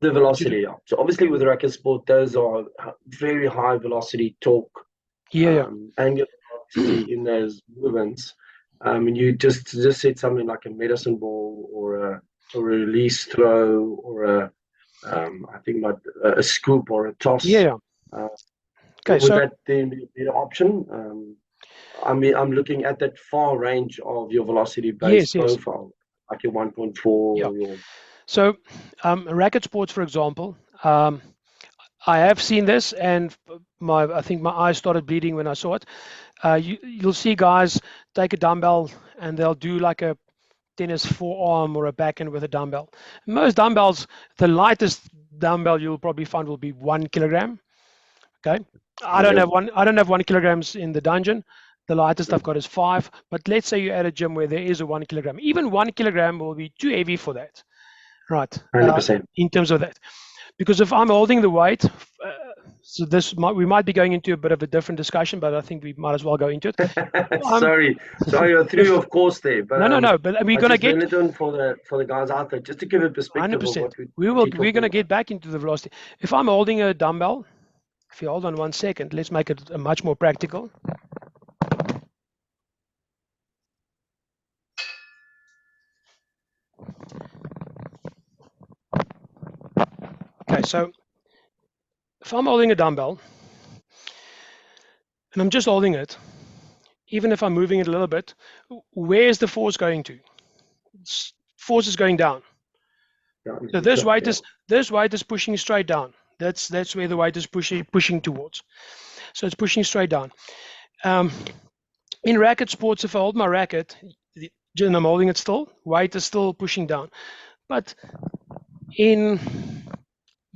The velocity, yeah. So obviously with racket sport, those are very high velocity torque. Angular velocity in those movements. And you just said something like a medicine ball or a release throw or I think like a scoop or a toss. Okay, would that then be the option? I mean, I'm looking at that far range of your velocity-based profile, like your 1.4. So racket sports, for example, I have seen this, and I think my eyes started bleeding when I saw it. You'll see guys take a dumbbell and they'll do like a tennis forearm or a backhand with a dumbbell. Most dumbbells, the lightest dumbbell you'll probably find will be 1 kilogram. Okay, I don't have 1 kilograms in the dungeon. The lightest I've got is 5. But let's say you're at a gym where there is a 1 kilogram. Even 1 kilogram will be too heavy for that, right? 100%. In terms of that, because if I'm holding the weight, so we might be going into a bit of a different discussion, but I think we might as well go into it. Sorry, I threw you off course there. But no. But we're gonna get for the guys out there, just to give a perspective 100%. Of what we're gonna get back into the velocity. If I'm holding a dumbbell, if you hold on 1 second, let's make it much more practical. Okay, so if I'm holding a dumbbell and I'm just holding it, even if I'm moving it a little bit, where's the force going to? Force is going down. So this weight is pushing straight down. That's where the weight is pushing towards. So it's pushing straight down. In racket sports, if I hold my racket and I'm holding it still, weight is still pushing down. But in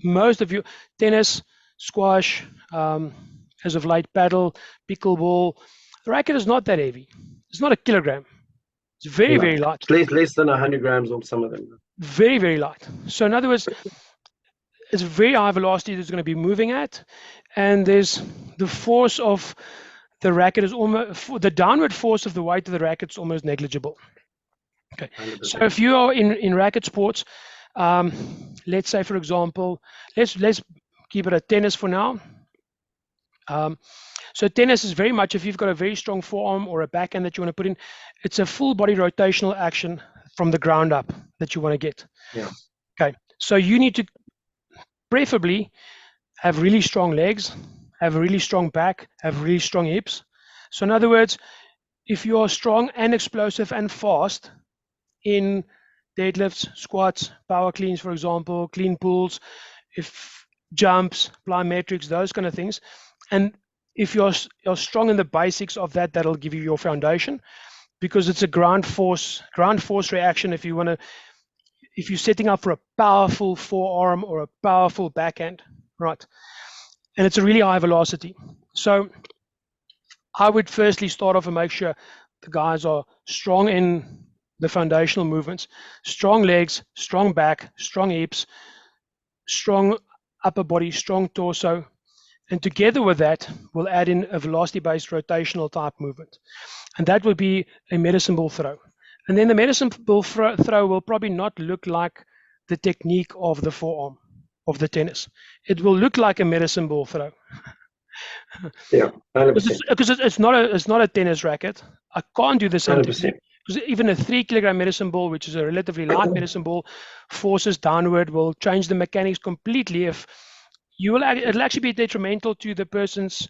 most of you, tennis, squash, as of late, paddle, pickleball, the racket is not that heavy. It's not a kilogram. It's very, very light. It's less than 100 grams on some of them. Very, very light. So in other words, it's very high velocity that's going to be moving at, and there's the force of the racket is almost, the downward force of the weight of the racket is almost negligible. Okay. 100%. So if you are in racket sports, let's say, for example, let's keep it at tennis for now. So tennis is very much, if you've got a very strong forearm or a backhand that you want to put in, it's a full body rotational action from the ground up that you want to get. Okay. So you need to preferably have really strong legs, have a really strong back, have really strong hips. So in other words, if you are strong and explosive and fast in deadlifts, squats, power cleans, for example, clean pulls, if jumps, plyometrics, those kind of things, and if you're strong in the basics of that, that'll give you your foundation, because it's a ground force reaction. If you're setting up for a powerful forearm or a powerful backhand, right? And it's a really high velocity. So I would firstly start off and make sure the guys are strong in the foundational movements, strong legs, strong back, strong hips, strong upper body, strong torso. And together with that, we'll add in a velocity-based rotational type movement. And that would be a medicine ball throw. And then the medicine ball throw will probably not look like the technique of the forearm of the tennis. It will look like a medicine ball throw. Yeah, 100%. Because it's not a tennis racket. I can't do the same technique. Because even a 3 kilogram medicine ball, which is a relatively light medicine ball, forces downward will change the mechanics completely if it'll actually be detrimental to the person's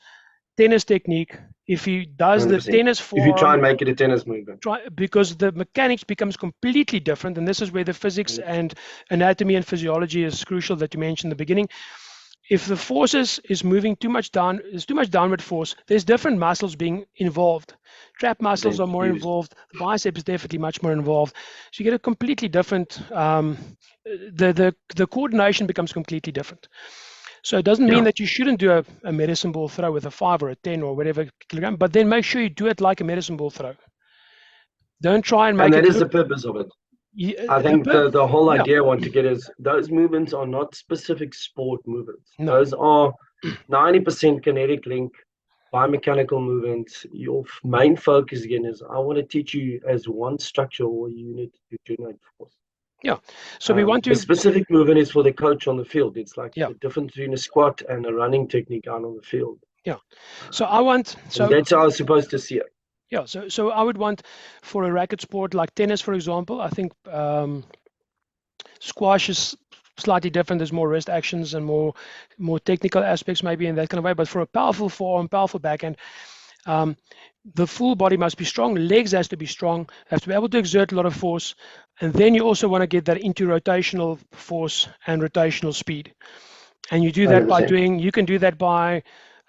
tennis technique if he does 100%. the tennis If you try form, and make it a tennis movement. because the mechanics becomes completely different, and this is where the physics and anatomy and physiology is crucial that you mentioned in the beginning. If the forces is moving too much down, there's too much downward force, there's different muscles being involved. Trap muscles are more involved, the bicep is definitely much more involved. So you get a completely different, the coordination becomes completely different. So it doesn't mean that you shouldn't do a medicine ball throw with a 5 or a 10 or whatever kilogram, but then make sure you do it like a medicine ball throw. Don't try and make it. And that is the purpose of it. I think the whole idea I want to get is those movements are not specific sport movements. No. Those are 90% kinetic link, biomechanical movements. Your main focus again is I want to teach you as one structure or unit to generate force. Yeah. So we want to. The specific movement is for the coach on the field. It's like the difference between a squat and a running technique out on the field. Yeah. So I want. So that's how I was supposed to see it. Yeah. So I would want for a racket sport like tennis, for example. I think squash is slightly different. There's more wrist actions and more technical aspects maybe in that kind of way. But for a powerful forearm, powerful backhand, the full body must be strong. Legs has to be strong. Have to be able to exert a lot of force, and then you also want to get that into rotational force and rotational speed. And you do that 100%. By doing. You can do that by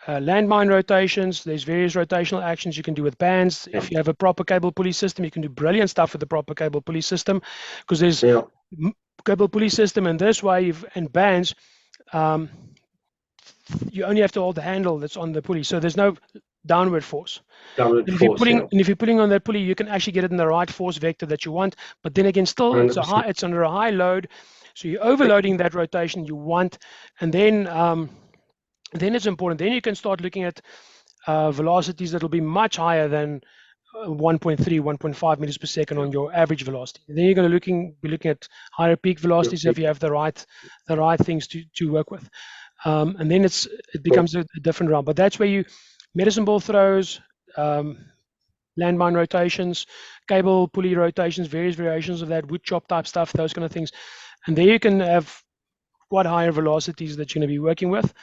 landmine rotations. There's various rotational actions you can do with bands. If you have a proper cable pulley system, you can do brilliant stuff with the proper cable pulley system, because there's cable pulley system and this way and bands. You only have to hold the handle that's on the pulley, so there's no downward force. And if you're putting on that pulley, you can actually get it in the right force vector that you want. But then again, still it's under a high load, so you're overloading that rotation you want, and then it's important. Then you can start looking at velocities that will be much higher than 1.3, 1.5 meters per second on your average velocity. And then you're going to be looking at higher peak velocities if you have the right things to work with. And then it becomes a different round. But that's where medicine ball throws, landmine rotations, cable pulley rotations, various variations of that, wood chop type stuff, those kind of things. And there you can have quite higher velocities that you're going to be working with.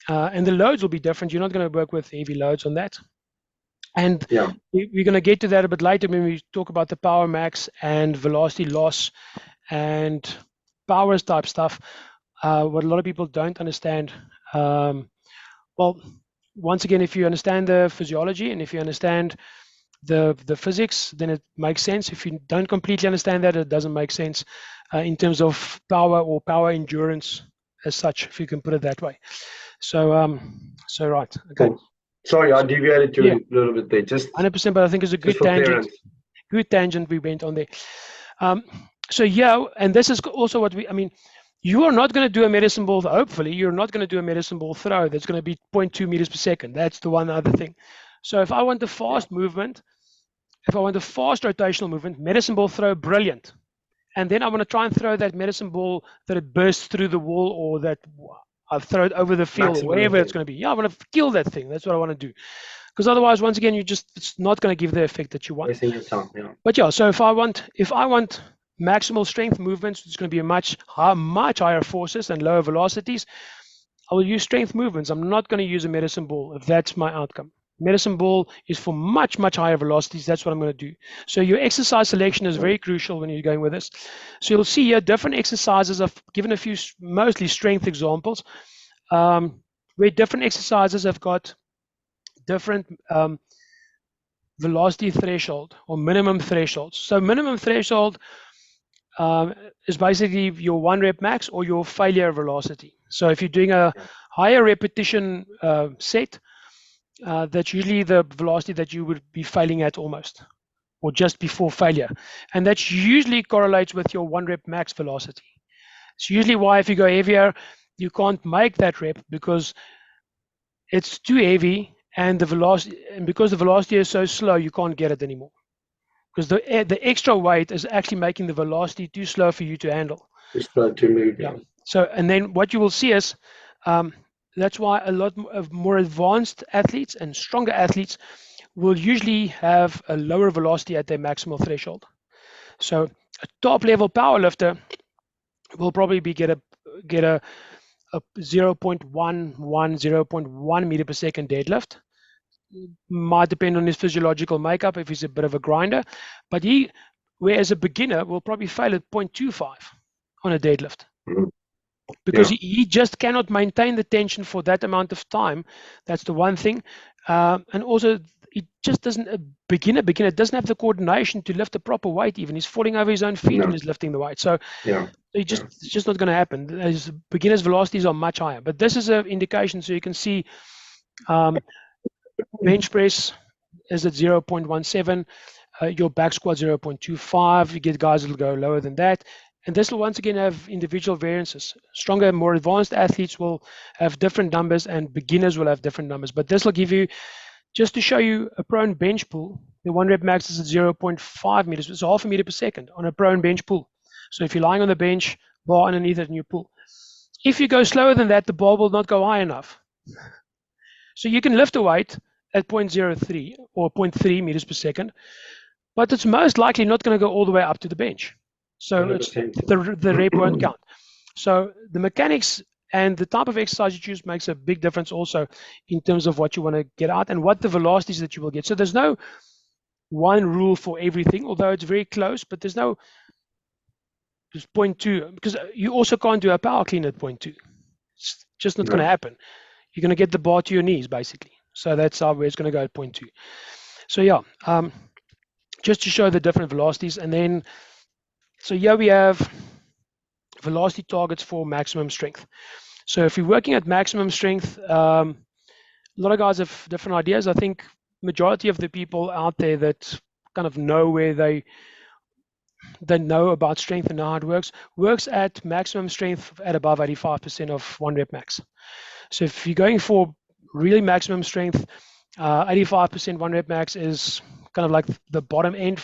And the loads will be different. You're not going to work with heavy loads on that. And we're going to get to that a bit later when we talk about the power max and velocity loss and powers type stuff. What a lot of people don't understand. Well, once again, if you understand the physiology and if you understand the physics, then it makes sense. If you don't completely understand that, it doesn't make sense in terms of power or power endurance as such, if you can put it that way. So right. Okay. Sorry, I deviated to a little bit there. Just 100%, but I think it's a good tangent. Good tangent we went on there. And this is also what you are not going to do a medicine ball. Hopefully, you're not going to do a medicine ball throw that's going to be 0.2 meters per second. That's the one other thing. So if I want a fast movement, if I want a fast rotational movement, medicine ball throw, brilliant. And then I want to try and throw that medicine ball that it bursts through the wall, or that I've thrown it over the field, or wherever it's going to be. Yeah, I want to kill that thing. That's what I want to do. Because otherwise, once again, it's not going to give the effect that you want. But so if I want maximal strength movements, it's going to be a much higher forces and lower velocities, I will use strength movements. I'm not going to use a medicine ball if that's my outcome. Medicine ball is for much higher velocities. That's what I'm going to do. So your exercise selection is very crucial when you're going with this. So you'll see here different exercises. I've given a few mostly strength examples where different exercises have got different velocity threshold or minimum thresholds. So minimum threshold is basically your 1 rep max or your failure velocity. So if you're doing a higher repetition set, that's usually the velocity that you would be failing at almost, or just before failure. And that usually correlates with your 1 rep max velocity. It's usually why if you go heavier, you can't make that rep because it's too heavy, and the velocity, and because the velocity is so slow, you can't get it anymore. Because the extra weight is actually making the velocity too slow for you to handle. Too slow to move. Yeah. So, and then what you will see is, that's why a lot of more advanced athletes and stronger athletes will usually have a lower velocity at their maximal threshold. So a top level power lifter will probably get a a 0.11, 0.1 meter per second deadlift. Might depend on his physiological makeup if he's a bit of a grinder, but he, whereas a beginner will probably fail at 0.25 on a deadlift. Because he just cannot maintain the tension for that amount of time. That's the one thing. And also, it just doesn't, a beginner doesn't have the coordination to lift the proper weight even. He's falling over his own feet when he's lifting the weight. So it's just not going to happen. As beginners' velocities are much higher. But this is an indication, so you can see bench press is at 0.17. Your back squat 0.25. You get guys that'll go lower than that. And this will once again have individual variances. Stronger, more advanced athletes will have different numbers and beginners will have different numbers. But this will give you, just to show you a prone bench pull, the 1 rep max is at 0.5 meters. It's half a meter per second on a prone bench pull. So if you're lying on the bench, bar underneath it and you pull. If you go slower than that, the bar will not go high enough. So you can lift a weight at 0.03 or 0.3 meters per second, but it's most likely not going to go all the way up to the bench. So it's, the rep won't count. So the mechanics and the type of exercise you choose makes a big difference also in terms of what you want to get out and what the velocities that you will get. So there's no one rule for everything, although it's very close, but there's 0.2, because you also can't do a power clean at 0.2. It's just not going to happen. You're going to get the bar to your knees, basically. So that's where it's going to go at 0.2. So yeah, just to show the different velocities. And then, so here we have velocity targets for maximum strength. So if you're working at maximum strength, a lot of guys have different ideas. I think majority of the people out there that kind of know where they know about strength and know how it works at maximum strength at above 85% of 1 rep max. So if you're going for really maximum strength, 85% 1 rep max is kind of like the bottom end.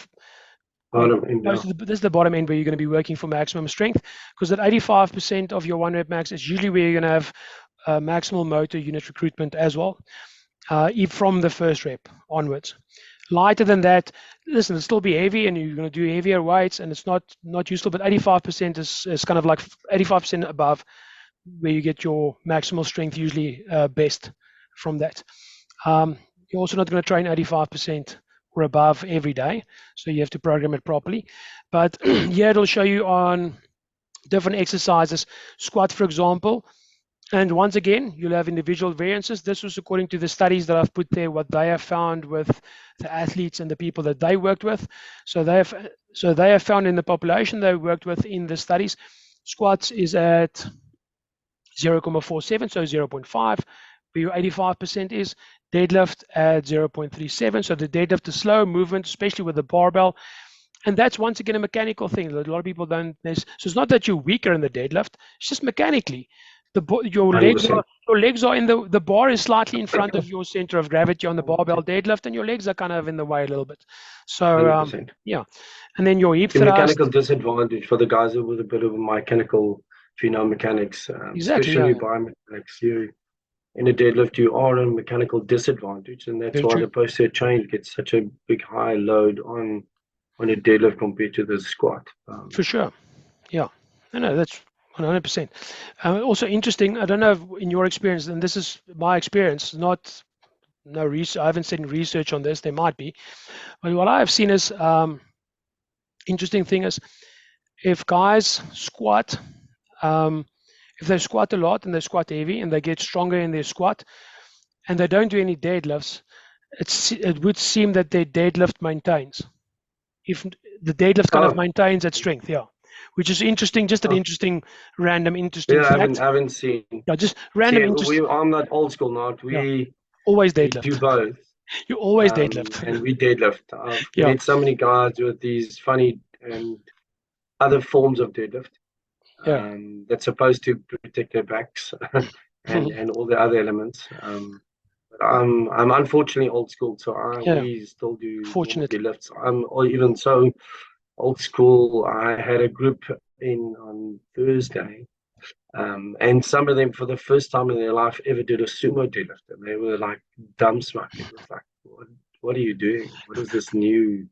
This is the bottom end where you're going to be working for maximum strength, because at 85% of your 1 rep max is usually where you're going to have maximal motor unit recruitment as well, from the first rep onwards. Lighter than that, listen, it'll still be heavy and you're going to do heavier weights and it's not useful, but 85% is kind of like 85% above where you get your maximal strength usually best from that. You're also not going to train 85% or above every day, so you have to program it properly. But here it'll show you on different exercises, squat for example, and once again you'll have individual variances. This was according to the studies that I've put there, what they have found with the athletes and the people that they worked with. So they have found in the population they worked with in the studies, squats is at 0.47, so 0.5, where your 85% is. Deadlift at 0.37, so the deadlift is slow movement, especially with the barbell, and that's once again a mechanical thing. A lot of people don't. So it's not that you're weaker in the deadlift; it's just mechanically, your legs are in the bar is slightly in front of your center of gravity on the barbell deadlift, and your legs are kind of in the way a little bit. So yeah, and then your hip thrust. Mechanical disadvantage for the guys with a bit of mechanical, mechanics, especially biomechanics. In a deadlift, you are in mechanical disadvantage, and that's why the posterior chain gets such a big high load on a deadlift compared to the squat. For sure, yeah, no, that's 100%. Also interesting. I don't know if in your experience, and this is my experience, no research. I haven't seen research on this. There might be, but what I have seen is interesting thing is if guys squat. If they squat a lot and they squat heavy and they get stronger in their squat and they don't do any deadlifts, it would seem that their deadlift maintains. If the deadlift kind of maintains at strength, which is interesting, just an interesting fact. I haven't seen. Just random interesting. I'm not old school, Naat. We always deadlift. We do both. You always deadlift. And we deadlift. I've met so many guys with these funny and other forms of deadlift. That's supposed to protect their backs and all the other elements. But I'm unfortunately old school, so we still do deadlifts. Or even so old school. I had a group on Thursday, and some of them for the first time in their life ever did a sumo deadlift, and they were like dumbsmacked. It was like, what are you doing? What is this new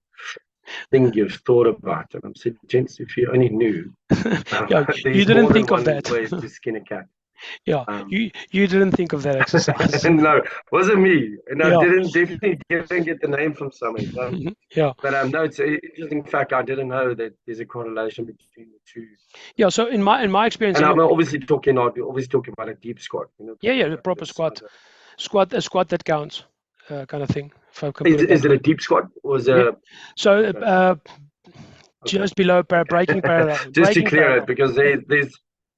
thing you've thought about? And I said, gents, if you only knew, you didn't think of that. Ways to skin a cat. Yeah, you didn't think of that exercise. No, wasn't me, and I Yeah. definitely didn't get the name from somewhere. But, Yeah. no, it's an interesting fact. I didn't know that there's a correlation between the two. Yeah. So in my experience, And I'm anyway. obviously talking about a deep squat. Yeah, the About proper this squat, other. a squat that counts, kind of thing. If I can put Is, it is that it way. a deep squat? Was Yeah. a So okay. just below breaking parallel, Just to breaking clear it, parallel. because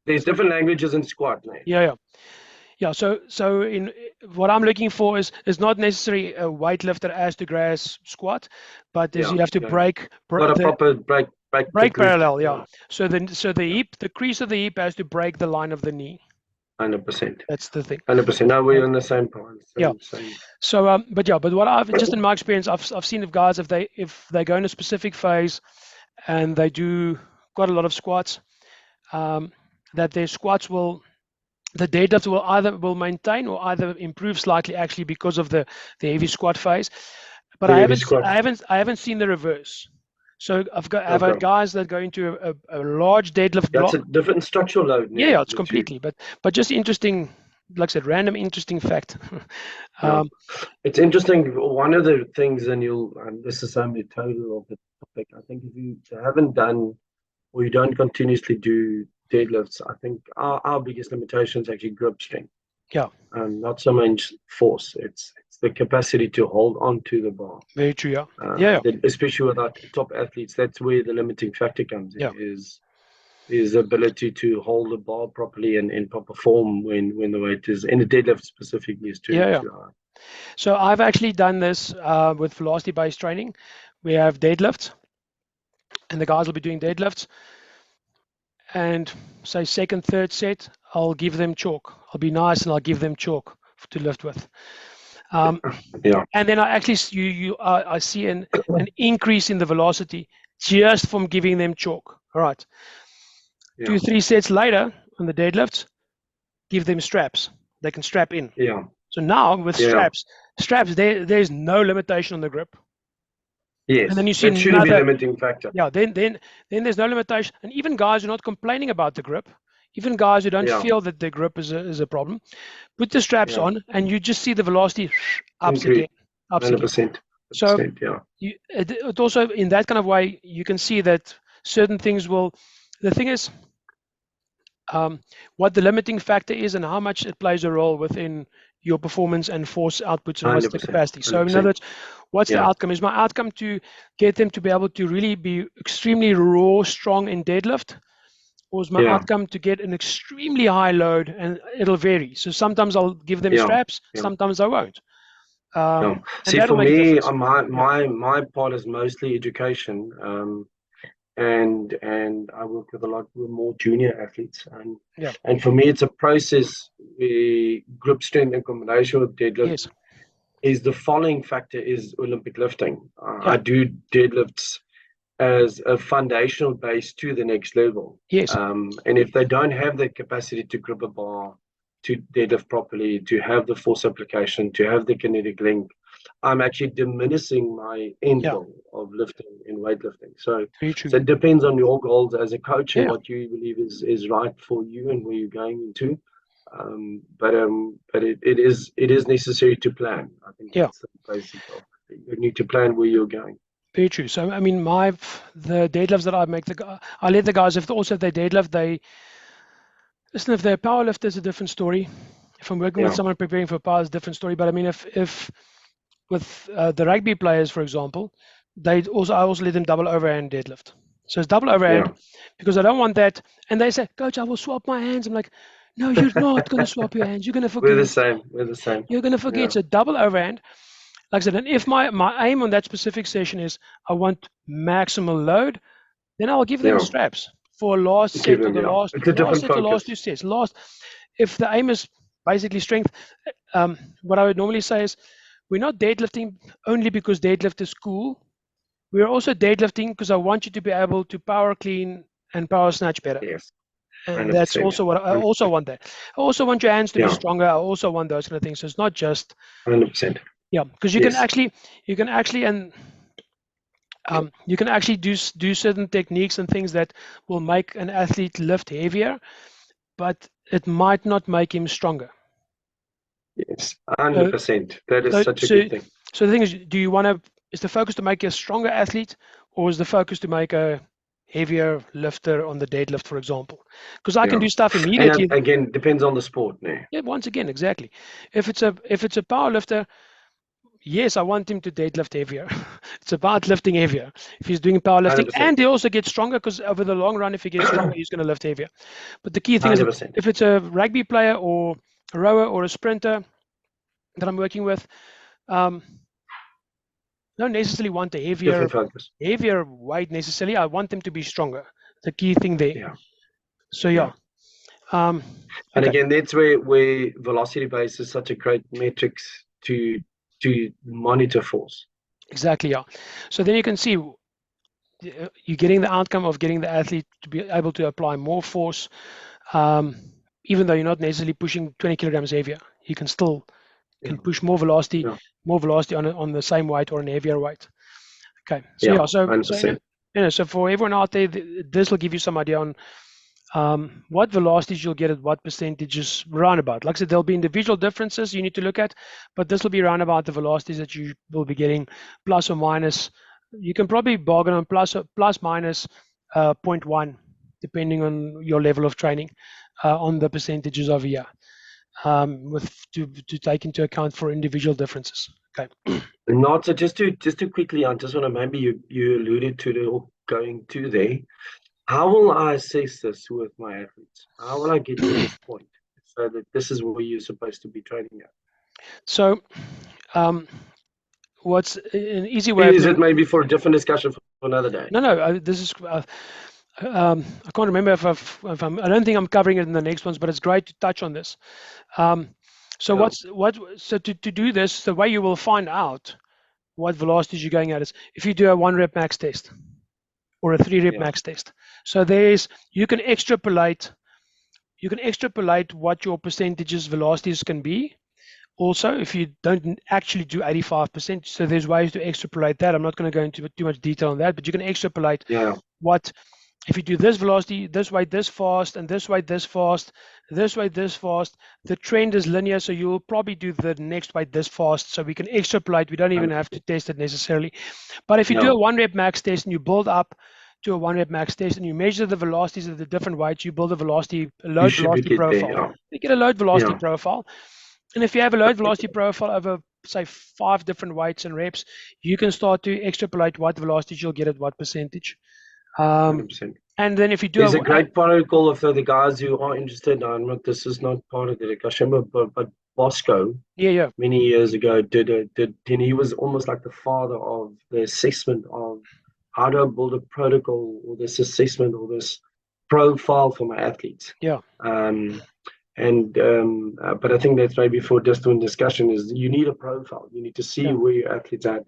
there's different languages in squat, man. Yeah. So in what I'm looking for is not necessarily a weightlifter as to grass squat, but is you have to break Not a the proper break technique. parallel. Yeah. So the hip, the crease of the hip has to break the line of the knee. 100%. That's the thing. 100%. Now we're on the same point. Yeah. Same. So but what I've just in my experience, I've seen of guys if they go in a specific phase and they do quite a lot of squats, that their squats the deadlift will either maintain or either improve slightly, actually, because of the heavy squat phase. But The heavy squat. I haven't seen the reverse. So I've had guys that go into a large deadlift block. That's a different structural load. Yeah, it's completely. But just interesting, like I said, random interesting fact. It's interesting. One of the things, and this is only total of the topic. I think if you haven't done or you don't continuously do deadlifts, I think our biggest limitation is actually grip strength. Yeah. Not so much force. It's the capacity to hold on to the bar. Very true. Yeah. Especially with our top athletes, that's where the limiting factor comes in. Yeah. Is the ability to hold the bar properly and in proper form when the weight is in the deadlift specifically is too high. So I've actually done this with velocity-based training. We have deadlifts, and the guys will be doing deadlifts. And say second, third set, I'll give them chalk. I'll be nice and I'll give them chalk to lift with. And then I actually I see an increase in the velocity just from giving them chalk. All right. 2-3 sets later on the deadlifts, give them straps. They can strap in. So now with straps, there's no limitation on the grip. Yes, and then you see that shouldn't be a limiting factor. Yeah, then there's no limitation, and even guys who are not complaining about the grip, even guys who don't feel that their grip is a problem, put the straps on, and you just see the velocity ups again. 100%. So it also, in that kind of way, you can see that certain things will. The thing is, what the limiting factor is and how much it plays a role within your performance and force outputs and what's the capacity. So in other words, what's the outcome? Is my outcome to get them to be able to really be extremely raw, strong in deadlift? Or is my outcome to get an extremely high load? And it'll vary. So sometimes I'll give them straps, sometimes I won't. See, for me, my part is mostly education. And I work with a lot more junior athletes, and for me it's a process. Grip strength in combination with deadlift is the following factor is Olympic lifting. I do deadlifts as a foundational base to the next level. And if they don't have the capacity to grip a bar, to deadlift properly, to have the force application, to have the kinetic link, I'm actually diminishing my end goal of lifting in weightlifting. So it depends on your goals as a coach and what you believe is right for you and where you're going into. But it is necessary to plan. I think that's the basic of it. You need to plan where you're going. Very true. So I mean, the deadlifts that I make, I let the guys, if they deadlift, if they're power lifters, it's a different story. If I'm working with someone preparing for power, it's a different story. But I mean, if with the rugby players, for example, I also let them double overhand deadlift. So it's double overhand because I don't want that. And they say, Coach, I will swap my hands. I'm like, no, you're not going to swap your hands. You're going to forget. We're the same. You're going to forget. So double overhand. Like I said, and if my aim on that specific session is I want maximal load, then I'll give them straps for last set or the last set or last 2 sets. If the aim is basically strength, what I would normally say is we're not deadlifting only because deadlift is cool. We're also deadlifting because I want you to be able to power clean and power snatch better. Yes. And that's also what I also want that. I also want your hands to be stronger. I also want those kind of things. So it's not just 100%. Yeah, because you can actually do certain techniques and things that will make an athlete lift heavier, but it might not make him stronger. Yes, 100%. That is So, such a so, good thing. so the thing is, is the focus to make a stronger athlete, or is the focus to make a heavier lifter on the deadlift, for example? Because I can do stuff immediately. And again, depends on the sport, no? Yeah, once again, exactly. If it's a power lifter, yes, I want him to deadlift heavier. It's about lifting heavier. If he's doing powerlifting, 100%. and he also gets stronger, because over the long run, if he gets stronger, he's going to lift heavier. But the key thing is, 100%. if it's a rugby player or a rower or a sprinter that I'm working with, don't necessarily want a Different focus. heavier weight necessarily. I want them to be stronger. The key thing there. Yeah. So yeah. And Okay. again, that's where velocity base is such a great metrics to monitor force. Exactly, yeah. So then you can see you're getting the outcome of getting the athlete to be able to apply more force, even though you're not necessarily pushing 20 kilograms heavier. You can still push more velocity, on the same weight or an heavier weight. Okay, so so for everyone out there, this will give you some idea on what velocities you'll get at what percentages roundabout. Like I said, there'll be individual differences you need to look at, but this will be roundabout the velocities that you will be getting, plus or minus. You can probably bargain on plus minus 0.1, depending on your level of training, on the percentages of a year, to take into account for individual differences. Okay. Not so just to quickly, I just want to, maybe you alluded to the going to there. How will I assess this with my athletes? How will I get to this point so that this is where you're supposed to be training at? So, what's an easy way? Is it maybe for a different discussion for another day? No. This is. I can't remember if I don't think I'm covering it in the next ones, but it's great to touch on this. So to do this, the way you will find out what velocities you're going at is if you do a 1 rep max test or a 3 rep max test. So you can extrapolate what your percentages velocities can be. Also, if you don't actually do 85%, so there's ways to extrapolate that. I'm not going to go into too much detail on that, but you can extrapolate what, if you do this velocity, this weight this fast, and this weight this fast, this weight this fast, the trend is linear, so you'll probably do the next weight this fast. So we can extrapolate. We don't even have to test it necessarily. But if you do a 1 rep max test and you build up to a 1 rep max test and you measure the velocities of the different weights, you build a load velocity profile. You get a load velocity profile. And if you have a load velocity profile over, say, 5 different weights and reps, you can start to extrapolate what velocities you'll get at what percentage. 100%. And then if you do, there's a great protocol for the guys who are interested. This is not part of the discussion, but Bosco, many years ago, did he was almost like the father of the assessment of how to build a protocol or this assessment or this profile for my athletes. But I think that's maybe for just one discussion is you need a profile. You need to see where your athletes at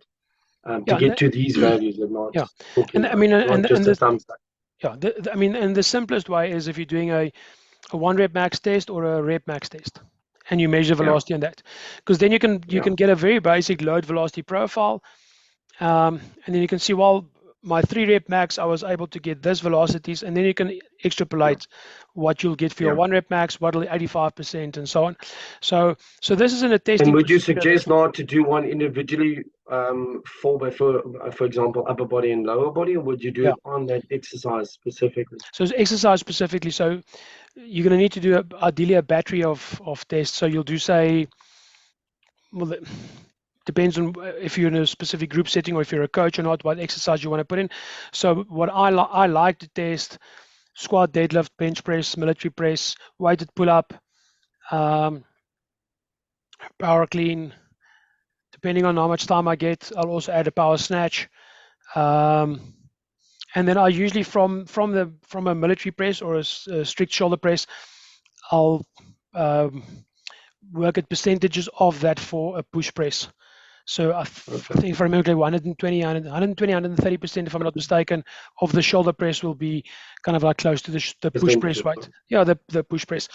to get to these values and not talking just a thumbs up. And the simplest way is if you're doing a 1 rep max test or a rep max test, and you measure velocity on that, because then you can get a very basic load velocity profile, and then you can see, well, my 3 rep max, I was able to get this velocities, and then you can extrapolate what you'll get for your 1 rep max, what'll 85%, and so on. So this is in a testing. And would you suggest not to do one individually, for example, upper body and lower body, or would you do it on that exercise specifically? So it's exercise specifically. So you're going to need to do ideally a battery of tests. So you'll do, say, well, depends on if you're in a specific group setting or if you're a coach or not, what exercise you want to put in. So what I like to test: squat, deadlift, bench press, military press, weighted pull-up, power clean. Depending on how much time I get, I'll also add a power snatch. And then I usually from a military press or a strict shoulder press, I'll work at percentages of that for a push press. So I think, if I remember, 130%, if I'm not mistaken, of the shoulder press will be kind of like close to the push press weight. The push press.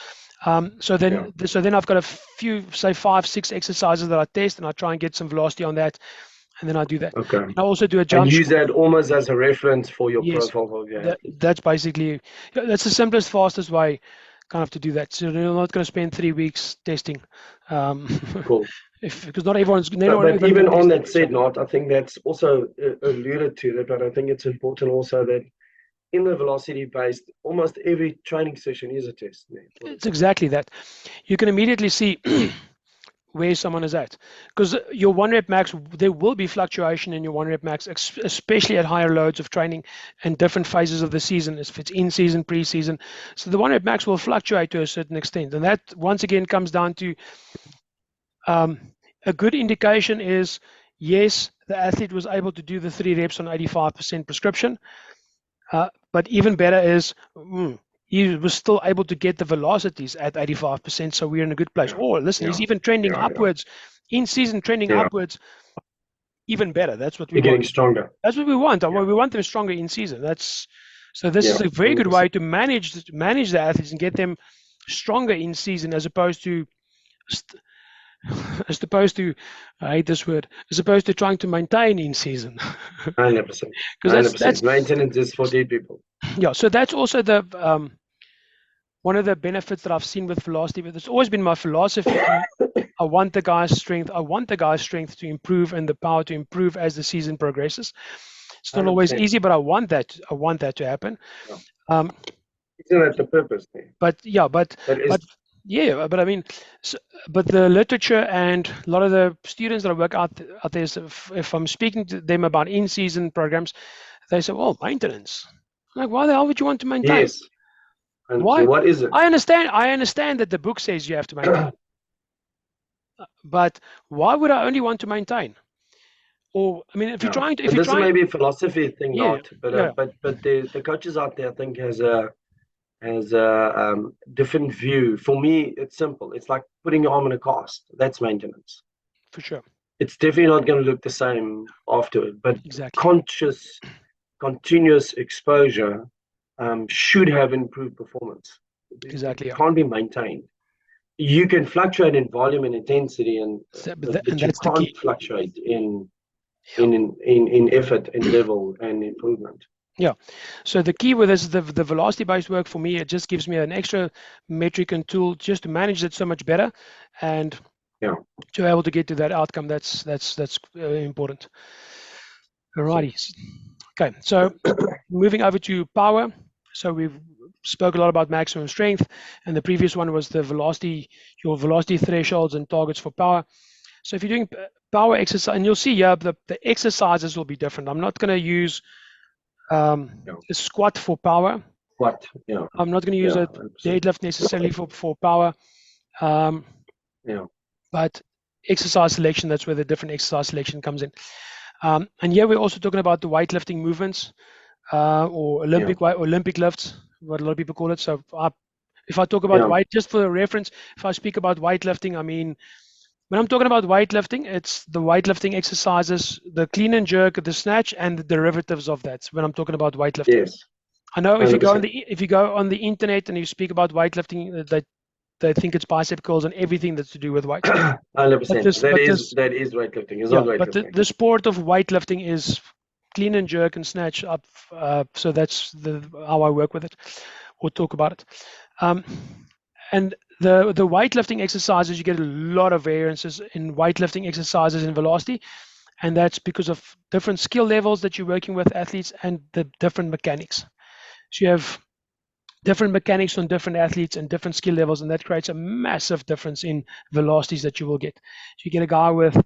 So then I've got a few, say 5-6 exercises that I test, and I try and get some velocity on that, and then I do that. And I also do a jump. And use that almost as a reference for your profile of your athletes. That's basically, that's the simplest, fastest way, kind of to do that. So you're not going to spend 3 weeks testing. Cool. Because not everyone's. But even on that said, Naat, I think that's also alluded to that, but I think it's important also that in the velocity-based, almost every training session is a test. It's exactly that. You can immediately see where someone is at, because your 1 rep max, there will be fluctuation in your 1 rep max, especially at higher loads of training and different phases of the season, if it's in season, pre-season. So the 1 rep max will fluctuate to a certain extent, and that once again comes down to a good indication is, yes, the athlete was able to do the 3 reps on 85% prescription, but even better is he was still able to get the velocities at 85%, so we're in a good place. Or listen, he's even trending upwards, in season trending upwards, even better. That's what we want. Getting stronger. That's what we want. We want them stronger in season. So this is a very good way to manage the athletes and get them stronger in season, as opposed to I hate this word, as opposed to trying to maintain in season. 100%. Because that's maintenance is for dead people. Yeah, so that's also the one of the benefits that I've seen with velocity. But it's always been my philosophy. I want the guy's strength to improve and the power to improve as the season progresses. It's not 100%. Always easy, but I want that to happen. Yeah. Isn't that the purpose there? But I mean, but the literature and a lot of the students that I work out there, so if I'm speaking to them about in-season programs, they say, well, maintenance. I'm like, why the hell would you want to maintain? Yes. And why? So what is it? I understand that the book says you have to maintain. But why would I only want to maintain? Or, I mean, if you're trying to... This may be a philosophy thing, but the coaches out there, I think, has a different view. For me, it's simple. It's like putting your arm in a cast. That's maintenance. For sure. It's definitely not going to look the same afterward, but conscious, continuous exposure should have improved performance. Exactly. It can't be maintained. You can fluctuate in volume and intensity, but you can't fluctuate in effort and level and improvement. Yeah. So the key with this is the velocity-based work. For me, it just gives me an extra metric and tool just to manage it so much better, and to be able to get to that outcome. That's important. Alrighty. Okay. So moving over to power. So we've spoke a lot about maximum strength, and the previous one was the velocity, your velocity thresholds and targets for power. So if you're doing power exercise, and you'll see here the exercises will be different. I'm not going to use a squat for power. I'm not going to use a deadlift necessarily for power. But exercise selection, that's where the different exercise selection comes in. And here we're also talking about the weightlifting movements, or Olympic lifts, what a lot of people call it. So if I talk about weight, just for reference, if I speak about weightlifting, I mean, when I'm talking about weightlifting, it's the weightlifting exercises, the clean and jerk, the snatch, and the derivatives of that. When I'm talking about weightlifting, yes. I know if you go on the internet and you speak about weightlifting, they think it's bicep curls and everything that's to do with weight. 100%. That is weightlifting. It's not weightlifting. But the sport of weightlifting is clean and jerk and snatch up. So that's how I work with it, or talk about it. And the weightlifting exercises, you get a lot of variances in weightlifting exercises in velocity, and that's because of different skill levels that you're working with athletes and the different mechanics. So you have different mechanics on different athletes and different skill levels, and that creates a massive difference in velocities that you will get. So you get a guy with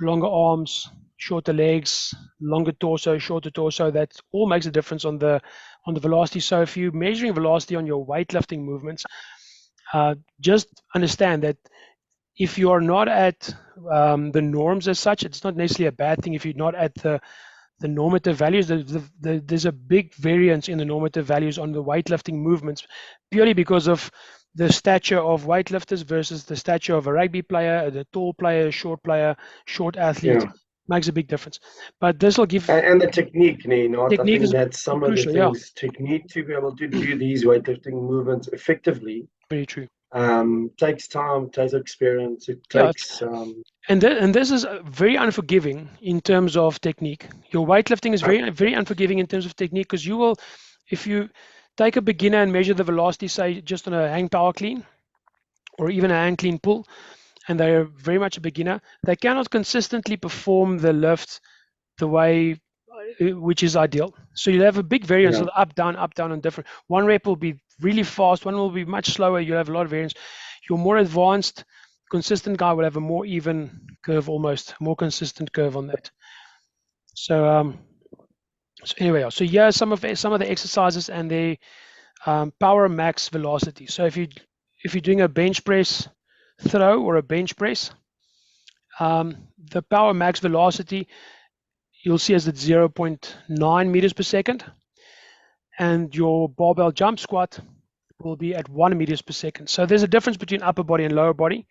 longer arms, shorter legs, longer torso, shorter torso. That all makes a difference on the velocity. So if you're measuring velocity on your weightlifting movements, just understand that if you are not at the norms as such, it's not necessarily a bad thing if you're not at the normative values. There's a big variance in the normative values on the weightlifting movements, purely because of the stature of weightlifters versus the stature of a rugby player, the tall player, short athlete. Makes a big difference. But this will give... And the technique, I think that's some of the things. Technique to be able to do these weightlifting movements effectively. Very true. Takes time, takes experience. It takes... And this is very unforgiving in terms of technique. Your weightlifting is very, very unforgiving in terms of technique, because you will, if you take a beginner and measure the velocity, say just on a hang power clean or even a hang clean pull, and they're very much a beginner, they cannot consistently perform the lift the way which is ideal. So you'll have a big variance of up, down, and different. One rep will be really fast, one will be much slower, you'll have a lot of variance. Your more advanced, consistent guy will have a more even curve, almost more consistent curve on that. So anyway, so here are some of the exercises and the power max velocity. So if you're doing a bench press throw or a bench press, the power max velocity you'll see as at 0.9 meters per second, and your barbell jump squat will be at 1 meters per second. So there's a difference between upper body and lower body,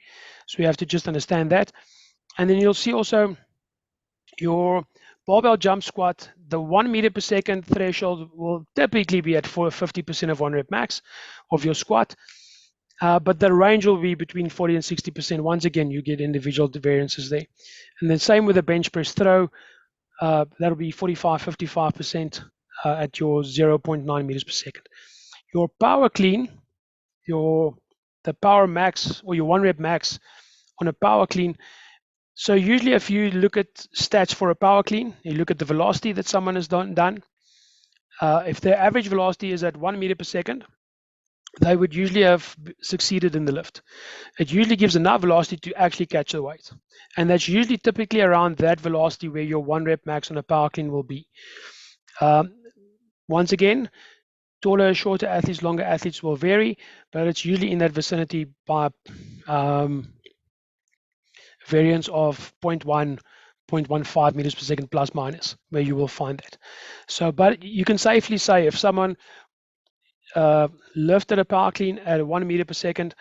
so we have to just understand that. And then you'll see also your barbell jump squat, the 1 meter per second threshold will typically be at 50% of 1 rep max of your squat, but the range will be between 40 and 60%. Once again, you get individual variances there. And then same with the bench press throw, that'll be 45, 55% at your 0.9 meters per second. Your power clean, the power max or your 1 rep max on a power clean. So usually if you look at stats for a power clean, you look at the velocity that someone has done. If their average velocity is at 1 meter per second, they would usually have succeeded in the lift. It usually gives enough velocity to actually catch the weight. And that's usually typically around that velocity where your 1 rep max on a power clean will be. Once again, taller, shorter athletes, longer athletes will vary, but it's usually in that vicinity by variance of 0.1, 0.15 meters per second plus minus, where you will find that. So, but you can safely say if someone lifted a power clean at 1 meter per second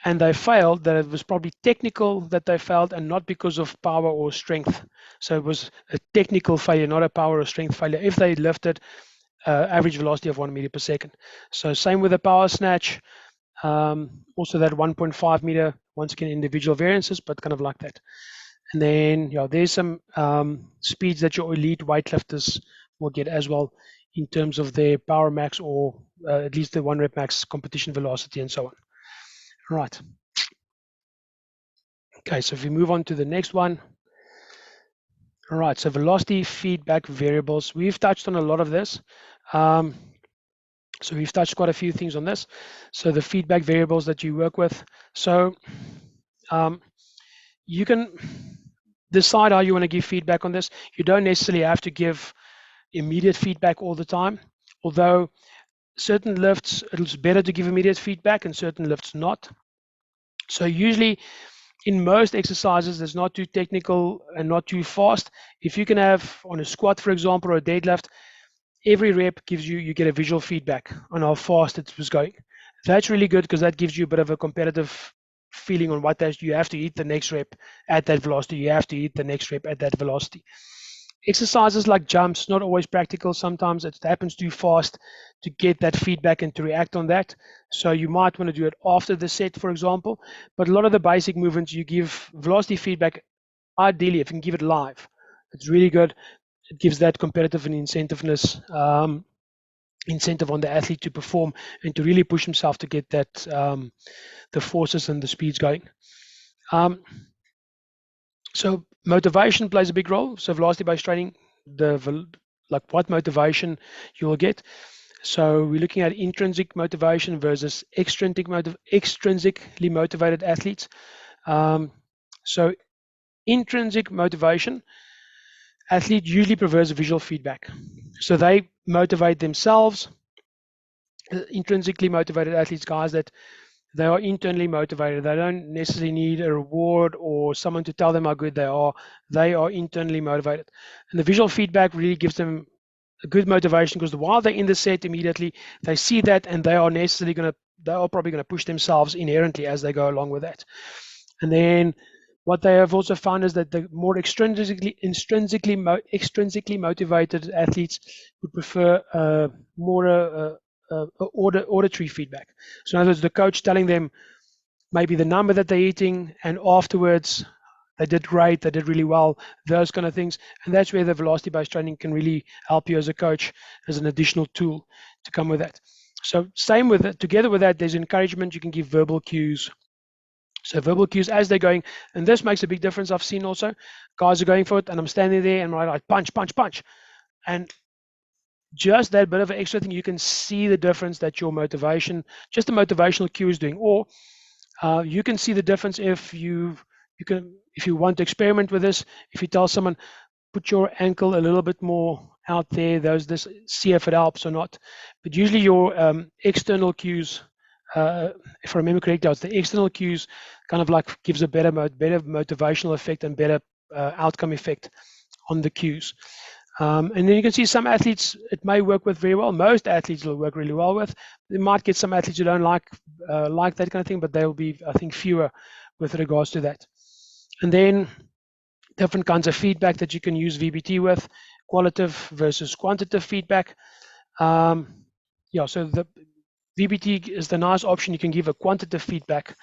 and they failed, that it was probably technical that they failed and not because of power or strength. So it was a technical failure, not a power or strength failure, if they lifted average velocity of 1 meter per second. So same with the power snatch, also that 1.5 meter, once again individual variances, but kind of like that. And then there's some speeds that your elite weightlifters will get as well in terms of their power max or at least the 1 rep max competition velocity and so on. Right. Okay, so if we move on to the next one. All right, so velocity feedback variables. We've touched on a lot of this. So we've touched quite a few things on this. So the feedback variables that you work with. So you can decide how you want to give feedback on this. You don't necessarily have to give immediate feedback all the time, although certain lifts, it's better to give immediate feedback and certain lifts not. So usually in most exercises, it's not too technical and not too fast. If you can have on a squat, for example, or a deadlift, every rep gives you get a visual feedback on how fast it was going. That's really good because that gives you a bit of a competitive feeling on what you have to hit the next rep at that velocity. You have to hit the next rep at that velocity. Exercises like jumps, not always practical. Sometimes it happens too fast to get that feedback and to react on that. So you might want to do it after the set, for example. But a lot of the basic movements, you give velocity feedback, ideally, if you can give it live. It's really good. It gives that competitive and incentiveness, incentive on the athlete to perform and to really push himself to get that the forces and the speeds going. So motivation plays a big role. So velocity-based training, like what motivation you will get. So we're looking at intrinsic motivation versus extrinsically motivated athletes. So intrinsic motivation, athlete usually prefers visual feedback. So they motivate themselves. Intrinsically motivated athletes, guys that they are internally motivated. They don't necessarily need a reward or someone to tell them how good they are. They are internally motivated. And the visual feedback really gives them a good motivation because while they're in the set immediately, they see that and they are probably going to push themselves inherently as they go along with that. And then what they have also found is that the more extrinsically motivated athletes would prefer more auditory feedback. So in other words, the coach telling them maybe the number that they're eating and afterwards they did great, they did really well, those kind of things. And that's where the velocity-based training can really help you as a coach as an additional tool to come with that. So same with it. Together with that, there's encouragement. You can give verbal cues. So verbal cues as they're going, and this makes a big difference. I've seen also guys are going for it, and I'm standing there and I'm like punch, punch, punch, and just that bit of an extra thing, you can see the difference that your motivation, just the motivational cue is doing. Or you can see the difference if if you want to experiment with this. If you tell someone, put your ankle a little bit more out there, see if it helps or not. But usually your external cues, if I remember correctly, it's the external cues kind of like gives a better motivational effect and better outcome effect on the cues. And then you can see some athletes it may work with very well. Most athletes will work really well with. You might get some athletes who don't like that kind of thing, but there will be, I think, fewer with regards to that. And then different kinds of feedback that you can use VBT with, qualitative versus quantitative feedback. Yeah, so the VBT is the nice option. You can give a quantitative feedback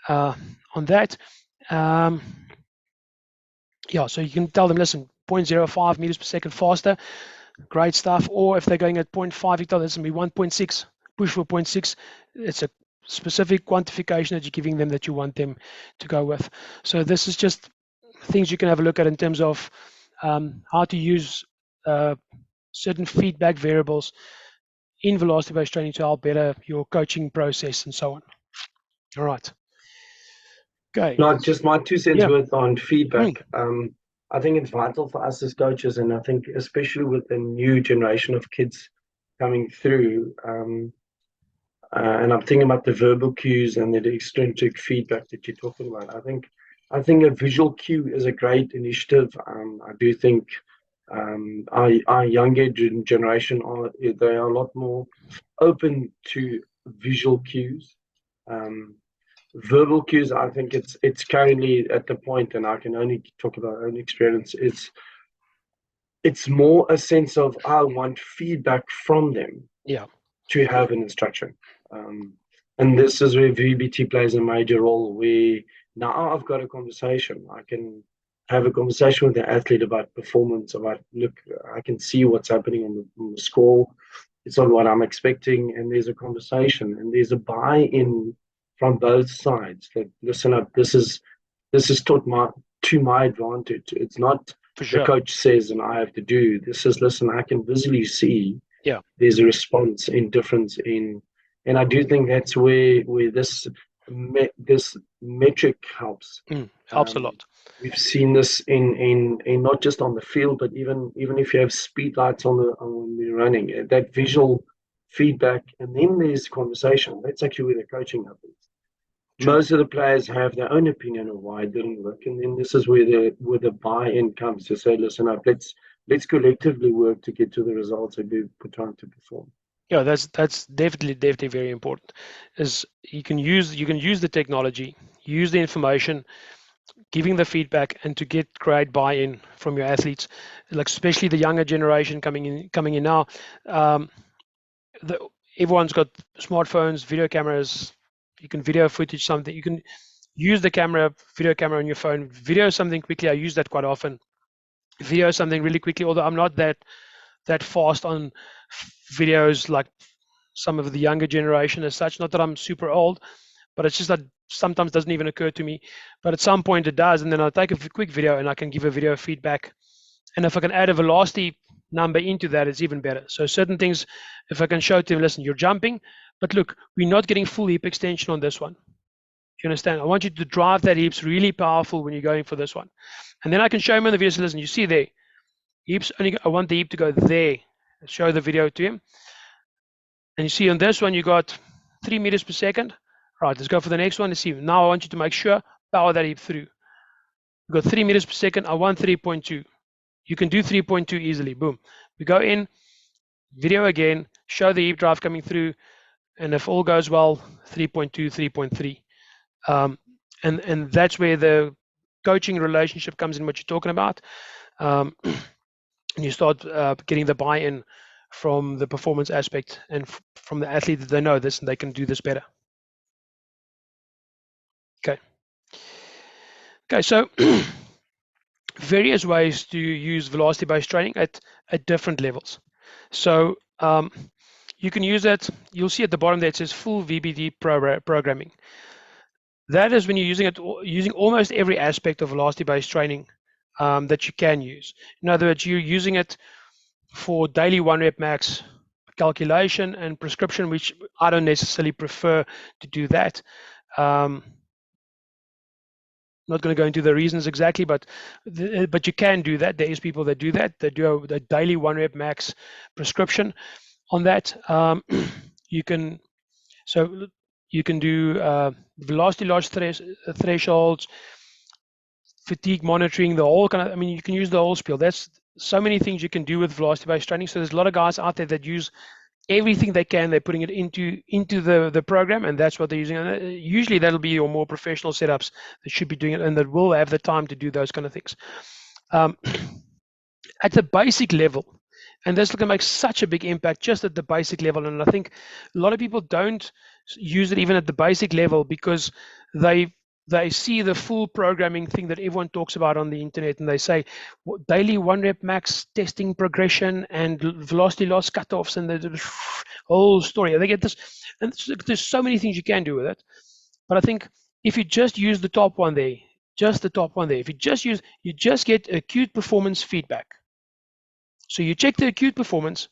on that. Yeah, so you can tell them, listen, 0.05 meters per second faster, great stuff. Or if they're going at 0.5, you tell them, listen, be 1.6, push for 0.6. It's a specific quantification that you're giving them that you want them to go with. So this is just things you can have a look at in terms of how to use certain feedback variables in velocity-based training to help better your coaching process and so on. All right. Okay. Not just my 2 cents worth on feedback. I think it's vital for us as coaches, and I think especially with the new generation of kids coming through, and I'm thinking about the verbal cues and the extrinsic feedback that you're talking about. I think a visual cue is a great initiative. I do think our younger generation they are a lot more open to visual cues. Verbal cues, I think it's currently at the point, and I can only talk about our own experience. It's more a sense of I want feedback from them. Yeah. To have an instruction. And this is where VBT plays a major role, where now I've got a conversation. I can have a conversation with the athlete about performance, look, I can see what's happening on the score. It's not what I'm expecting, and there's a conversation, and there's a buy-in from both sides that, listen up, this is taught to my advantage. It's not the coach says and I have to do. This is, listen, I can visually see there's a response in difference in, and I do think that's where this metric helps. Helps a lot. We've seen this in not just on the field, but even if you have speed lights on when you're running, that visual feedback, and then there's conversation. That's actually where the coaching happens. True. Most of the players have their own opinion of why it didn't work, and then this is where the buy-in comes to say, listen up, let's collectively work to get to the results that we put time to perform. Yeah, that's definitely very important. Is you can use the technology, use the information, giving the feedback, and to get great buy-in from your athletes, like especially the younger generation coming in now. Everyone's got smartphones, video cameras. You can video footage something. You can use the video camera on your phone, video something quickly. I use that quite often. Video something really quickly, although I'm not that fast on videos like some of the younger generation as such. Not that I'm super old, but it's just that sometimes doesn't even occur to me. But at some point it does, and then I'll take a quick video and I can give a video feedback. And if I can add a velocity number into that, it's even better. So certain things, if I can show to them, listen, you're jumping, but look, we're not getting full hip extension on this one. You understand? I want you to drive that hips really powerful when you're going for this one. And then I can show him in the video, so listen, you see there, hips only, I want the hip to go there. Show the video to him. And you see on this one, you got 3 meters per second. Right, let's go for the next one. Let's see. Now I want you to make sure, power that hip through. You got 3 meters per second. I want 3.2. You can do 3.2 easily. Boom. We go in, video again, show the hip drive coming through, and if all goes well, 3.2, 3.3. And that's where the coaching relationship comes in, what you're talking about. And you start getting the buy-in from the performance aspect and from the athlete that they know this and they can do this better. Okay, so various ways to use velocity-based training at different levels. So you can use it. You'll see at the bottom there it says full VBT programming. That is when you're using it, using almost every aspect of velocity-based training that you can use. In other words, you're using it for daily 1 rep max calculation and prescription, which I don't necessarily prefer to do that. Not going to go into the reasons exactly, but you can do that. There is people that do that. They do a daily 1 rep max prescription on that. You can do velocity loss thresholds, fatigue monitoring, the whole kind of. I mean, you can use the whole spiel. That's so many things you can do with velocity-based training. So there's a lot of guys out there that use everything they can. They're putting it into the program, and that's what they're using. And usually that'll be your more professional setups that should be doing it, and that will have the time to do those kind of things. At the basic level, and this can make such a big impact just at the basic level. And I think a lot of people don't use it even at the basic level because they see the full programming thing that everyone talks about on the internet, and they say daily 1 rep max testing progression and velocity loss cutoffs and the whole story. They get this, and there's so many things you can do with it. But I think if you just use the top one there, if you just get acute performance feedback. So you check the acute performance.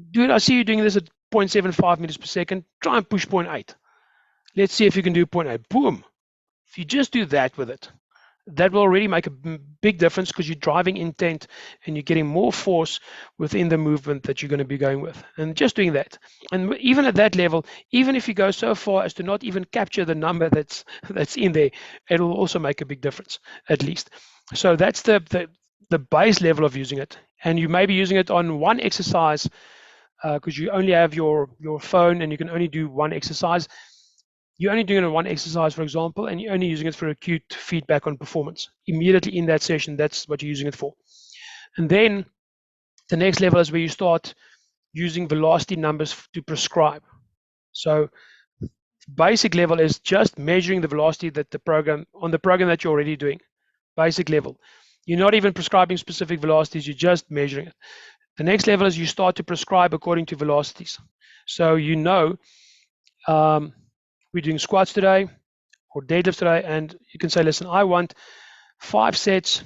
Dude, I see you doing this at 0.75 meters per second. Try and push 0.8. Let's see if you can do 0.8. Boom. If you just do that with it, that will already make a big difference because you're driving intent and you're getting more force within the movement that you're going to be going with. And just doing that. And even at that level, even if you go so far as to not even capture the number that's in there, it'll also make a big difference, at least. So that's the base level of using it. And you may be using it on one exercise because you only have your phone and you can only do one exercise. You're only doing it on one exercise, for example, and you're only using it for acute feedback on performance. Immediately in that session, that's what you're using it for. And then the next level is where you start using velocity numbers to prescribe. So basic level is just measuring the velocity that the program that you're already doing. Basic level. You're not even prescribing specific velocities, you're just measuring it. The next level is you start to prescribe according to velocities. So you know, we're doing squats today or deadlifts today, and you can say, listen, I want 5 sets,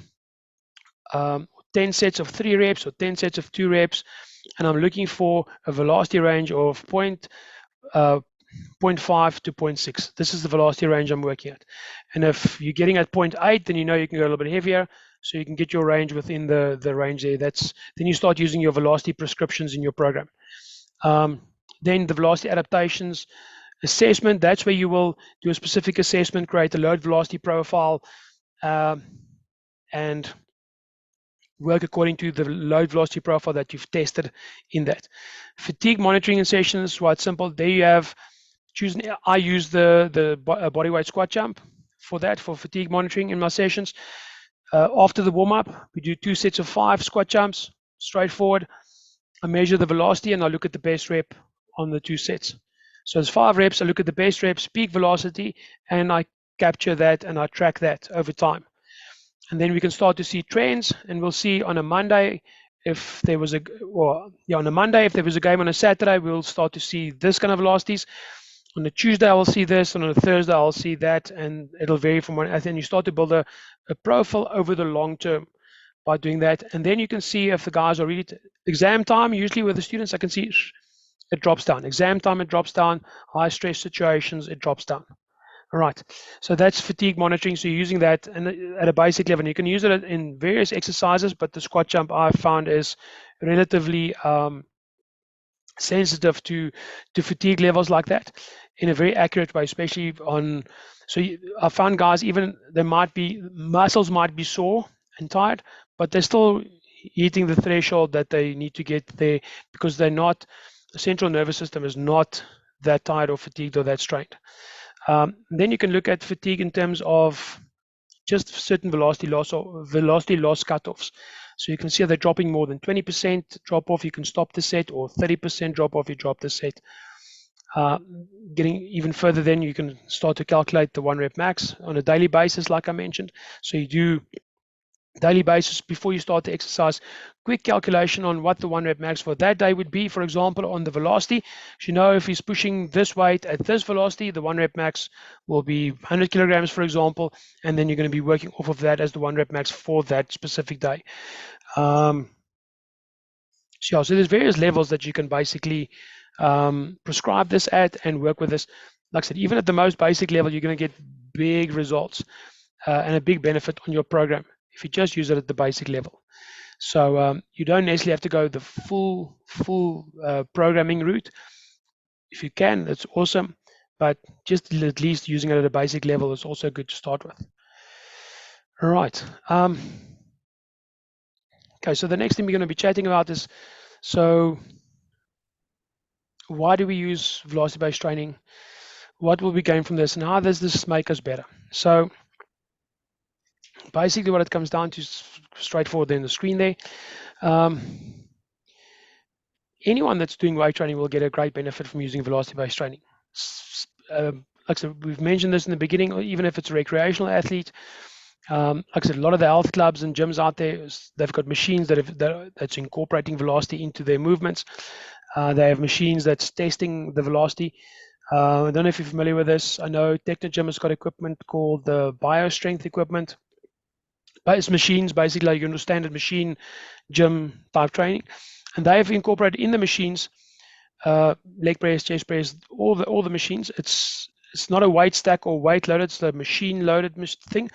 10 sets of 3 reps or 10 sets of 2 reps, and I'm looking for a velocity range of 0.5 to 0.6. This is the velocity range I'm working at. And if you're getting at 0.8, then you know you can go a little bit heavier, so you can get your range within the range there. Then you start using your velocity prescriptions in your program. Then the velocity adaptations assessment, that's where you will do a specific assessment, create a load velocity profile, and work according to the load velocity profile that you've tested in that. Fatigue monitoring in sessions, quite simple. There you have, I use the bodyweight squat jump for that, for fatigue monitoring in my sessions. After the warm-up, we do 2 sets of 5 squat jumps, straightforward. I measure the velocity and I look at the best rep on the 2 sets. So it's 5 reps, I look at the best reps, peak velocity, and I capture that and I track that over time. And then we can start to see trends, and we'll see on a Monday if there was on a Monday, if there was a game on a Saturday, we'll start to see this kind of velocities. On a Tuesday, I will see this, and on a Thursday, I'll see that, and it'll vary from one. And then you start to build a profile over the long term by doing that. And then you can see if the guys are really exam time, usually with the students, I can see it drops down. Exam time, it drops down. High stress situations, it drops down. All right, so that's fatigue monitoring. So you're using that at a basic level. You can use it in various exercises, but the squat jump I've found is relatively sensitive to fatigue levels like that in a very accurate way, especially on. So I found guys, even muscles might be sore and tired, but they're still hitting the threshold that they need to get there because they're not. The central nervous system is not that tired or fatigued or that strained. Then you can look at fatigue in terms of just certain velocity loss or velocity loss cutoffs. So you can see they're dropping more than 20% drop off, you can stop the set, or 30% drop off, you drop the set. Getting even further, then you can start to calculate the 1 rep max on a daily basis, like I mentioned. So you do daily basis before you start the exercise. Quick calculation on what the 1 rep max for that day would be. For example, on the velocity, you know, if he's pushing this weight at this velocity, the 1 rep max will be 100 kilograms, for example, and then you're going to be working off of that as the 1 rep max for that specific day. So there's various levels that you can basically prescribe this at and work with this. Like I said, even at the most basic level, you're going to get big results and a big benefit on your program if you just use it at the basic level. So you don't necessarily have to go the full programming route. If you can, that's awesome, but just at least using it at a basic level is also good to start with. All right. Okay, so the next thing we're going to be chatting about is, so why do we use velocity-based training? What will we gain from this, and how does this make us better? So basically what it comes down to is straightforward in the screen there. Anyone that's doing weight training will get a great benefit from using velocity-based training. Like I said, we've mentioned this in the beginning, even if it's a recreational athlete. Like I said, a lot of the health clubs and gyms out there, they've got machines that's incorporating velocity into their movements. They have machines that's testing the velocity. I don't know if you're familiar with this. I know Technogym has got equipment called the BioStrength equipment. But it's machines, basically like your standard machine gym type training. And they have incorporated in the machines, leg press, chest press, all the machines. It's not a weight stack or weight loaded, it's a machine loaded thing.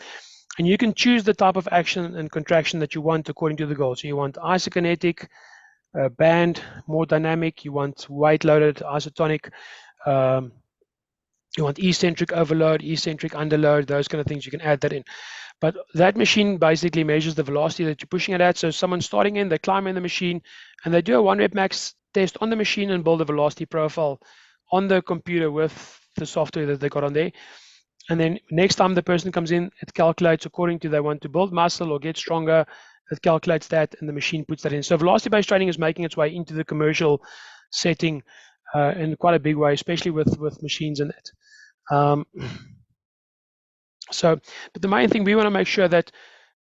And you can choose the type of action and contraction that you want according to the goal. So you want isokinetic, band, more dynamic, you want weight loaded, isotonic, you want eccentric overload, eccentric underload, those kind of things, you can add that in. But that machine basically measures the velocity that you're pushing it at. So someone's starting in, they climb in the machine, and they do a 1 rep max test on the machine and build a velocity profile on the computer with the software that they got on there. And then next time the person comes in, it calculates according to they want to build muscle or get stronger. It calculates that, and the machine puts that in. So velocity-based training is making its way into the commercial setting in quite a big way, especially with machines and that. But the main thing, we want to make sure that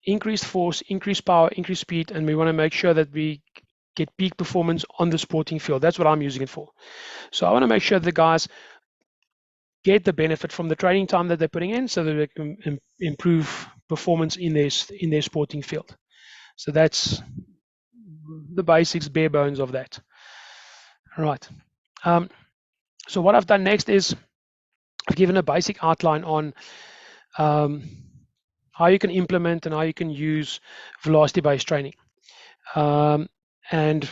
increased force, increased power, increased speed, and we want to make sure that we get peak performance on the sporting field. That's what I'm using it for. So I want to make sure the guys get the benefit from the training time that they're putting in, so that they can improve performance in their sporting field. So that's the basics, bare bones of that. All right. So what I've done next is I've given a basic outline on how you can implement and how you can use velocity-based training, and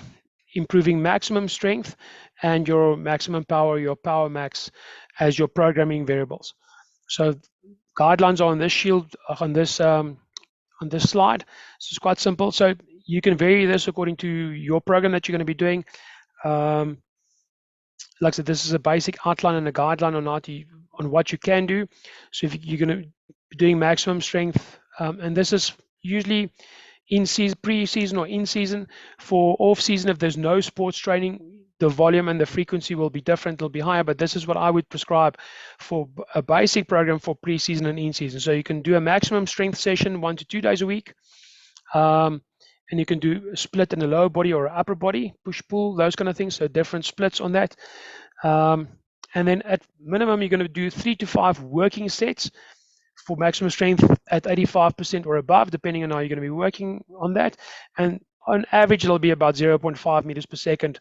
improving maximum strength and your maximum power, your power max, as your programming variables. So guidelines are on this shield, on this slide. So it's quite simple. So you can vary this according to your program that you're going to be doing. Like I said, this is a basic outline and a guideline on what you can do. So if you're going to be doing maximum strength, and this is usually in season, pre-season or in season. For off-season, if there's no sports training, the volume and the frequency will be different, it'll be higher, but this is what I would prescribe for a basic program for pre-season and in-season. So you can do a maximum strength session 1 to 2 days a week, and you can do a split in a lower body or upper body, push-pull, those kind of things, so different splits on that. And then at minimum, you're going to do 3 to 5 working sets for maximum strength at 85% or above, depending on how you're going to be working on that. And on average, it'll be about 0.5 meters per second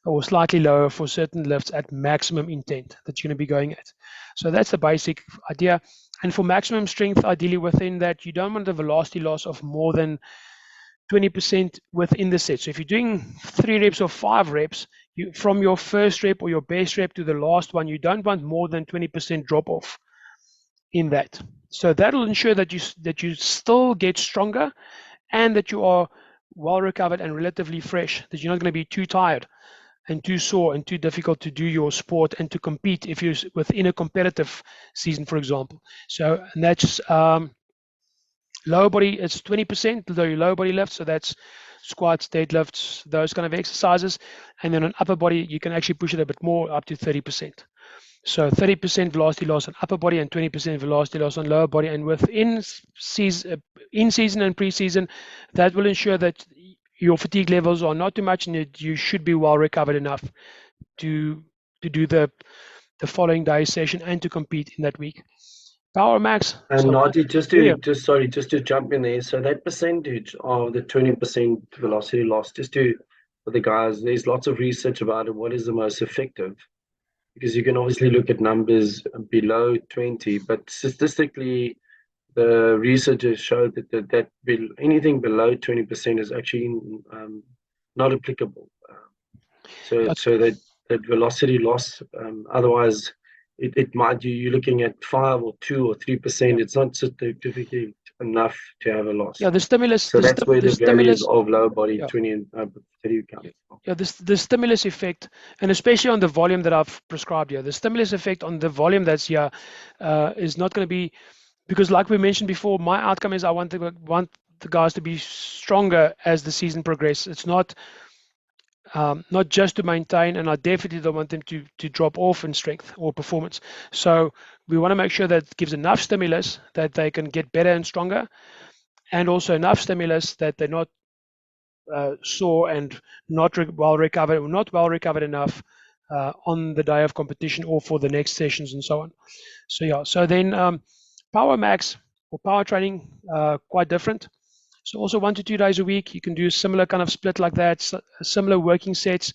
or slightly lower for certain lifts at maximum intent that you're going to be going at. So that's the basic idea. And for maximum strength, ideally within that, you don't want a velocity loss of more than 20% within the set. So if you're doing 3 reps or 5 reps, from your first rep or your best rep to the last one, you don't want more than 20% drop off in that. So that'll ensure that you still get stronger and that you are well recovered and relatively fresh, that you're not going to be too tired and too sore and too difficult to do your sport and to compete if you're within a competitive season, for example. So, and that's lower body, it's 20%, the lower body lift, so that's squats, deadlifts, those kind of exercises. And then on upper body, you can actually push it a bit more, up to 30%. So 30% velocity loss on upper body and 20% velocity loss on lower body. And within in season and pre-season, that will ensure that your fatigue levels are not too much, and you should be well recovered enough to do the following day session and to compete in that week. Power max. And So Naughty, just to jump in there. So that percentage of the 20% velocity loss, for the guys, there's lots of research about it. What is the most effective? Because you can obviously look at numbers below 20, but statistically, the research has showed that anything below 20% is actually not applicable. So that velocity loss, otherwise it might you're looking at 5 or 2 or 3%. It's not significant enough to have a loss. Yeah, the stimulus. So that's where the values of lower body 20 and 30 comes from. Yeah, the stimulus effect, and especially on the volume that I've prescribed here, the stimulus effect on the volume that's here is not going to be, because like we mentioned before, my outcome is I want the guys to be stronger as the season progresses. It's not just to maintain, and I definitely don't want them to drop off in strength or performance. So we want to make sure that it gives enough stimulus that they can get better and stronger, and also enough stimulus that they're not sore and not well recovered, or not well recovered enough on the day of competition or for the next sessions and so on. So yeah, so then power max or power training, quite different. So also 1 to 2 days a week, you can do a similar kind of split like that, similar working sets.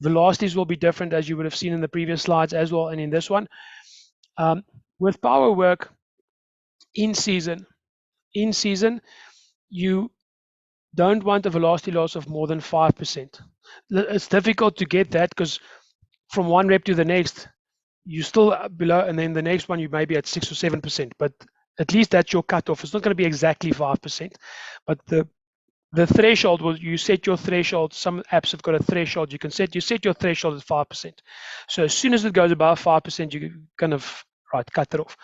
Velocities will be different, as you would have seen in the previous slides as well, and in this one. With power work in season, you don't want a velocity loss of more than 5%. It's difficult to get that because from one rep to the next, you're still below, and then the next one you may be at 6 or 7%, but at least that's your cutoff. It's not going to be exactly 5%, but the threshold will, you set your threshold. Some apps have got a threshold you can set. You set your threshold at 5%. So as soon as it goes above 5%, you kind of cut it off.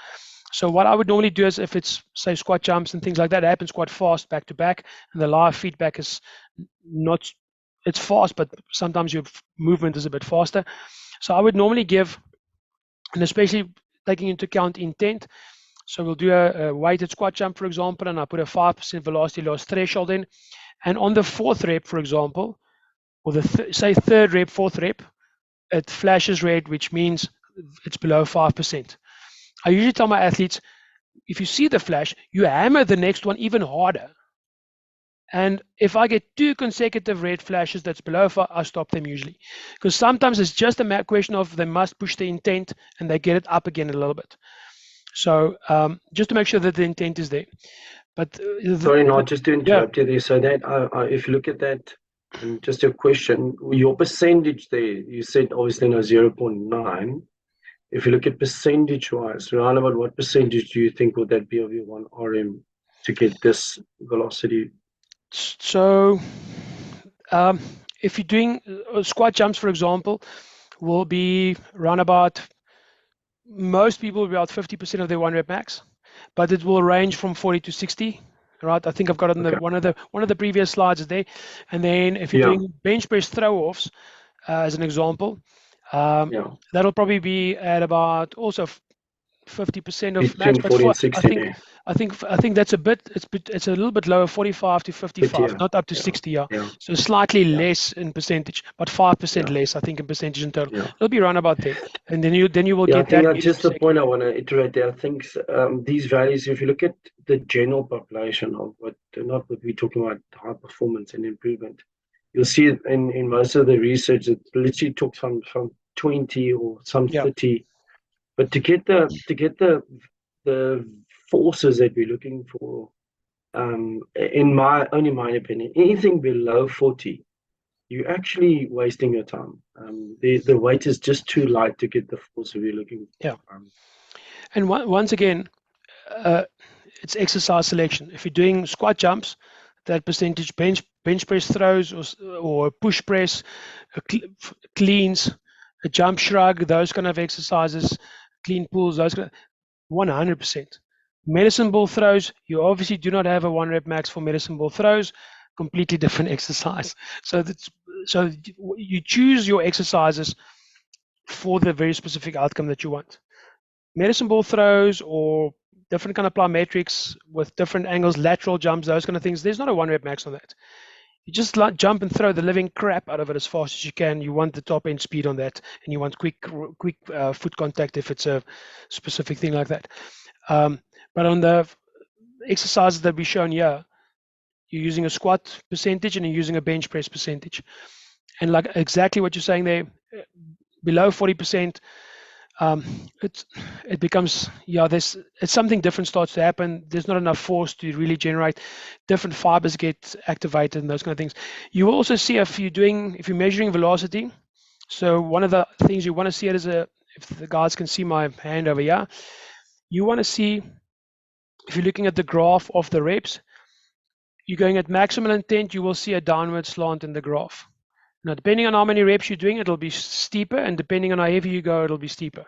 So what I would normally do is, if it's say squat jumps and things like that, it happens quite fast back to back, and the live feedback is not, it's fast, but sometimes your movement is a bit faster. So I would normally give, and especially taking into account intent, so we'll do a weighted squat jump, for example, and I put a 5% velocity loss threshold in, and on the 4th rep, for example, or the say 3rd rep, 4th rep, it flashes red, which means it's below 5%. I usually tell my athletes, if you see the flash, you hammer the next one even harder. And if I get 2 consecutive red flashes that's below 5, I stop them usually. Because sometimes it's just a question of they must push the intent and they get it up again a little bit. So just to make sure that the intent is there. But sorry, not just to interrupt you there. So that if you look at that, and just a question, your percentage there, you said obviously no 0.9. If you look at percentage-wise, around about what percentage do you think would that be of your 1 RM to get this velocity? So if you're doing squat jumps, for example, will be around about, most people will be about 50% of their 1 rep max, but it will range from 40 to 60. Right, I think I've got it on one of the previous slides there. And then if you're doing bench press throw-offs, as an example, that'll probably be at about also 50% of max. But 40 and 60. I think that's a bit. It's a little bit lower, 45 to 55, not up to 60. So slightly less in percentage, but 5% less, I think, in percentage in total. It'll be around about there, and then you will get that. That's just the point I want to iterate there. I think these values, if you look at the general population of what we're talking about, high performance and improvement, you'll see it in most of the research. It literally took from 20 or some 30. But to get the forces that we're looking for, in my opinion, anything below 40, you're actually wasting your time. The weight is just too light to get the force we're looking for. And once again, it's exercise selection. If you're doing squat jumps, that percentage, bench press throws or push press, cleans, a jump shrug, those kind of exercises, clean pulls, those kind of, 100%. Medicine ball throws, you obviously do not have a 1 rep max for medicine ball throws, completely different exercise. So you choose your exercises for the very specific outcome that you want. Medicine ball throws or different kind of plyometrics with different angles, lateral jumps, those kind of things, there's not a 1 rep max on that. You just jump and throw the living crap out of it as fast as you can. You want the top end speed on that, and you want quick foot contact if it's a specific thing like that. But on the exercises that we've shown here, you're using a squat percentage and you're using a bench press percentage. And like exactly what you're saying there, below 40%, it becomes, it's something different starts to happen. There's not enough force to really generate. Different fibers get activated and those kind of things. You will also see if you're measuring velocity. So one of the things you want to see it is if the guys can see my hand over here, you want to see, if you're looking at the graph of the reps, you're going at maximal intent, you will see a downward slant in the graph. Now, depending on how many reps you're doing, it'll be steeper, and depending on how heavy you go, it'll be steeper.